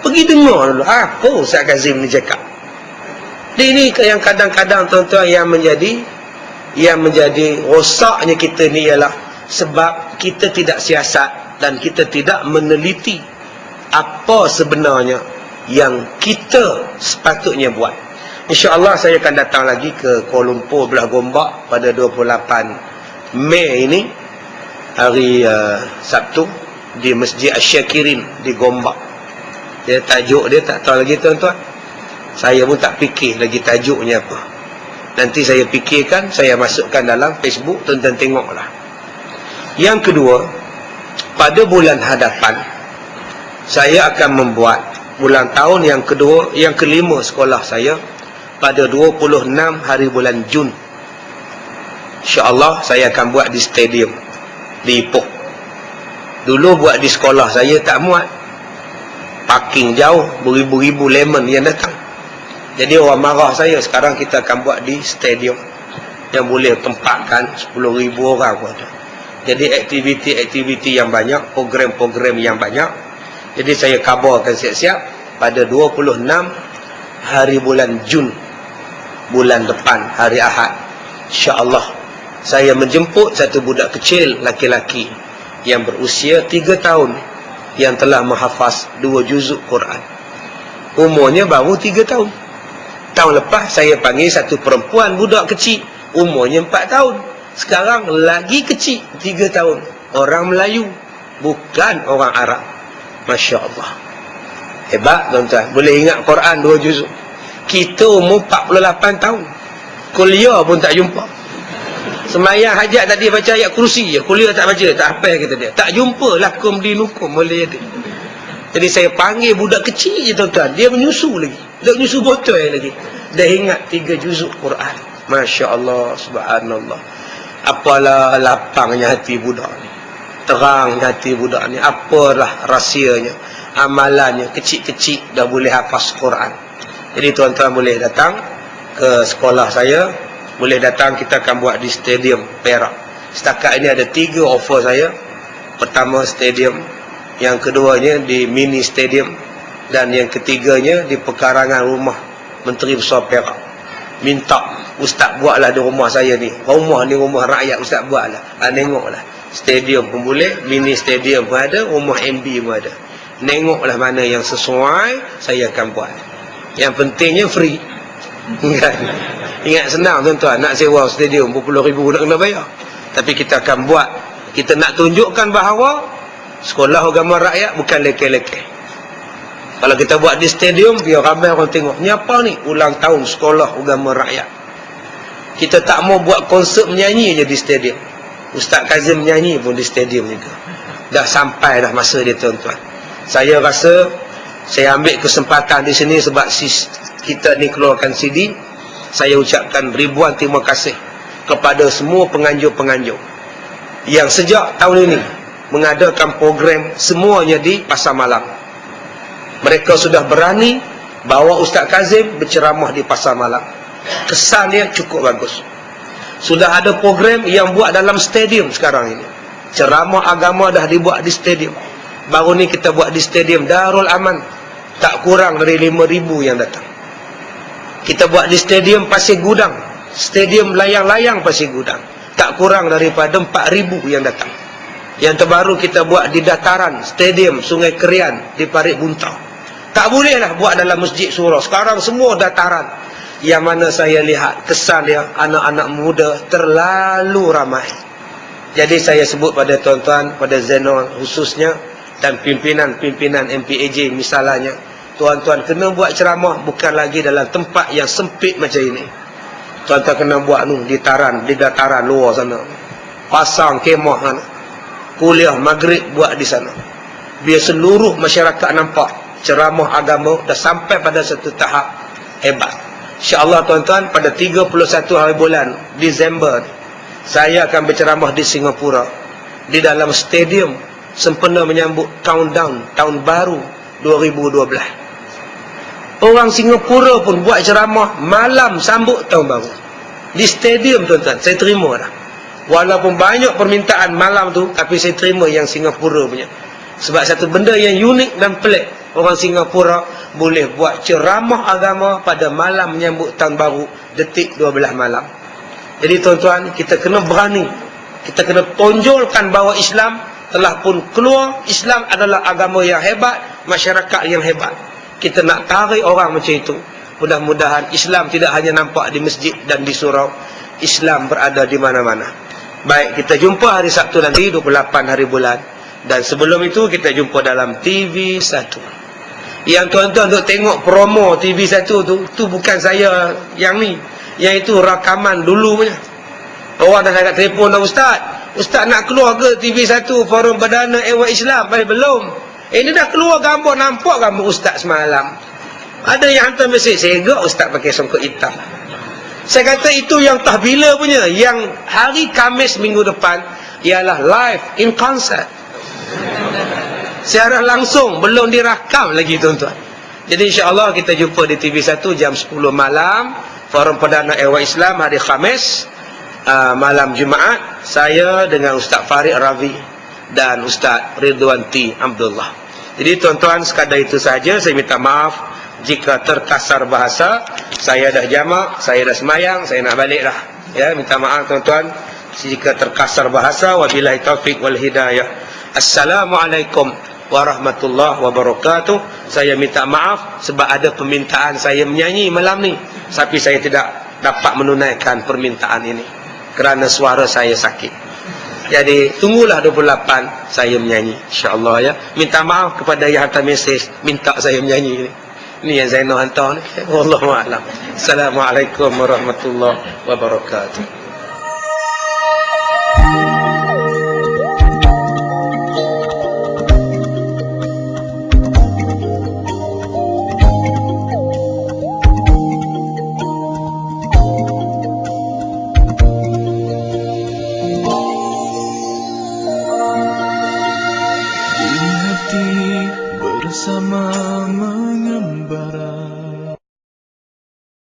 Pergi dengar dulu apa Ustaz Kazim ni cakap. Ini yang kadang-kadang tuan-tuan yang menjadi rosaknya kita ni ialah sebab kita tidak siasat dan kita tidak meneliti apa sebenarnya yang kita sepatutnya buat. InsyaAllah saya akan datang lagi ke Kuala Lumpur belah Gombak pada 28 Mei ini, hari Sabtu, di Masjid Asyakirin di Gombak. Dia tajuk dia tak tahu lagi tuan-tuan. Saya pun tak fikir lagi tajuknya apa. Nanti saya fikirkan, saya masukkan dalam Facebook, tuan-tuan tengoklah. Yang kedua, pada bulan hadapan saya akan membuat ulang tahun yang kedua, yang kelima sekolah saya pada 26 hari bulan Jun. InsyaAllah saya akan buat di stadium di Ipoh. Dulu buat di sekolah saya tak muat, parking jauh, beribu-ribu lemon yang datang. Jadi orang marah saya. Sekarang kita akan buat di stadium yang boleh tempatkan 10,000 orang pun ada. Jadi aktiviti-aktiviti yang banyak, program-program yang banyak. Jadi saya kabarkan siap-siap pada 26 hari bulan Jun, bulan depan, hari Ahad, InsyaAllah saya menjemput satu budak kecil laki-laki yang berusia 3 tahun yang telah menghafaz 2 juzuk Quran. Umurnya baru 3 tahun. Tahun lepas saya panggil satu perempuan budak kecil, umurnya 4 tahun. Sekarang lagi kecil, 3 tahun. Orang Melayu, bukan orang Arab. Masya Allah. Hebat tuan-tuan. Boleh ingat Quran 2 juzuk. Kita umur 48 tahun. Kuliah pun tak jumpa. Semayang hajat tadi baca ayat kursi je. Kuliah tak baca, tak hafal kata dia. Tak jumpa lakum dinukum boleh jadi. Jadi saya panggil budak kecil je tuan-tuan. Dia menyusu lagi. Dia menyusu botol lagi. Dah ingat 3 juzuk Quran. Masya Allah, subhanallah. Apalah lapangnya hati budak ni. Terangnya hati budak ni. Apalah rahsianya. Amalannya kecil-kecil dah boleh hafaz Quran. Jadi tuan-tuan boleh datang ke sekolah saya. Boleh datang, kita akan buat di stadium Perak. Setakat ini ada 3 offer saya. Pertama stadium, yang keduanya di mini stadium, dan yang ketiganya di pekarangan rumah Menteri Besar Perak. Minta ustaz buatlah di rumah saya ni. Rumah ni rumah rakyat, ustaz buatlah. Tengoklah. Stadium pun boleh, mini stadium pun ada, rumah MB pun ada. Tengoklah mana yang sesuai, saya akan buat. Yang pentingnya free. Ingat senang tuan-tuan, nak sewa stadium berpuluh ribu nak kena bayar. Tapi kita akan buat. Kita nak tunjukkan bahawa sekolah agama rakyat bukan lekeh-lekeh. Kalau kita buat di stadium, biar ramai orang tengok. Ni apa ni? Ulang tahun sekolah agama rakyat. Kita tak mau buat konsert menyanyi je di stadium. Ustaz Kazim menyanyi pun di stadium juga. Dah sampai dah masa dia tuan-tuan. Saya rasa saya ambil kesempatan di sini sebab kita ni keluarkan CD. Saya ucapkan ribuan terima kasih kepada semua penganjur-penganjur yang sejak tahun ini mengadakan program semuanya di pasar malam. Mereka sudah berani Bawa Ustaz Kazim berceramah di pasar malam. Kesan dia cukup bagus. Sudah ada program yang buat dalam stadium sekarang ini. Ceramah agama dah dibuat di stadium. Baru ni kita buat di stadium Darul Aman. Tak kurang dari 5,000 yang datang. Kita buat di stadium Pasir Gudang. Stadium layang-layang Pasir Gudang. Tak kurang daripada 4,000 yang datang. Yang terbaru kita buat di dataran stadium Sungai Kerian di Parit Buntau. Tak bolehlah buat dalam masjid surau. Sekarang semua dataran. Yang mana saya lihat kesan dia, anak-anak muda terlalu ramai. Jadi saya sebut pada tuan-tuan, pada Zainal khususnya, dan pimpinan-pimpinan MPAJ misalnya, tuan-tuan kena buat ceramah bukan lagi dalam tempat yang sempit macam ini. Tuan-tuan kena buat di dataran luar sana. Pasang kemah sana. Kuliah maghrib buat di sana. Biar seluruh masyarakat nampak ceramah agama dah sampai pada satu tahap hebat. InsyaAllah tuan-tuan, pada 31 hari bulan Disember saya akan berceramah di Singapura, di dalam stadium sempena menyambut countdown tahun baru 2012. Orang Singapura pun buat ceramah malam sambut tahun baru di stadium tuan-tuan. Saya terima dah. Walaupun banyak permintaan malam tu, tapi saya terima yang Singapura punya. Sebab satu benda yang unik dan pelik, orang Singapura boleh buat ceramah agama pada malam menyambut tahun baru, detik 12 malam. Jadi tuan-tuan, kita kena berani. Kita kena tonjolkan bahawa Islam telah pun keluar. Islam adalah agama yang hebat, masyarakat yang hebat. Kita nak tarik orang macam itu. Mudah-mudahan Islam tidak hanya nampak di masjid dan di surau. Islam berada di mana-mana. Baik, kita jumpa hari Sabtu nanti 28 hari bulan. Dan sebelum itu kita jumpa dalam TV1. Yang tuan-tuan untuk tengok promo TV1 tu bukan saya yang ni. Yang itu rakaman dulu punya. Orang dah dekat telefon dah, Ustaz nak keluar ke TV1 Forum Perdana Ehwal Islam? Belum. Ini dah keluar gambar, nampak gambar Ustaz semalam. Ada yang hantar mesej, saya agak Ustaz pakai songkok hitam. Saya kata itu yang tahbila punya. Yang hari Khamis minggu depan ialah live in concert. Siaran langsung, belum dirakam lagi tuan-tuan. Jadi insya-Allah kita jumpa di TV1 jam 10 malam. Forum Perdana Ehwal Islam hari Khamis, malam Jumaat. Saya dengan Ustaz Farid Ravi dan Ustaz Ridwan T. Abdullah. Jadi tuan-tuan, sekadar itu saja. Saya minta maaf jika terkasar bahasa. Saya dah jamak, saya dah semayang, saya nak balik dah. Ya, minta maaf tuan-tuan jika terkasar bahasa. Wabillahi taufik wal hidayah. Assalamualaikum warahmatullahi wabarakatuh. Saya minta maaf sebab ada permintaan saya menyanyi malam ni, tapi saya tidak dapat menunaikan permintaan ini kerana suara saya sakit. Jadi tunggulah 28 saya menyanyi insya-Allah ya. Minta maaf kepada yang hantar mesej minta saya menyanyi ni. Ni yang Zainal hantar ni. Wallahu a'lam. Assalamualaikum warahmatullahi wabarakatuh. Bersama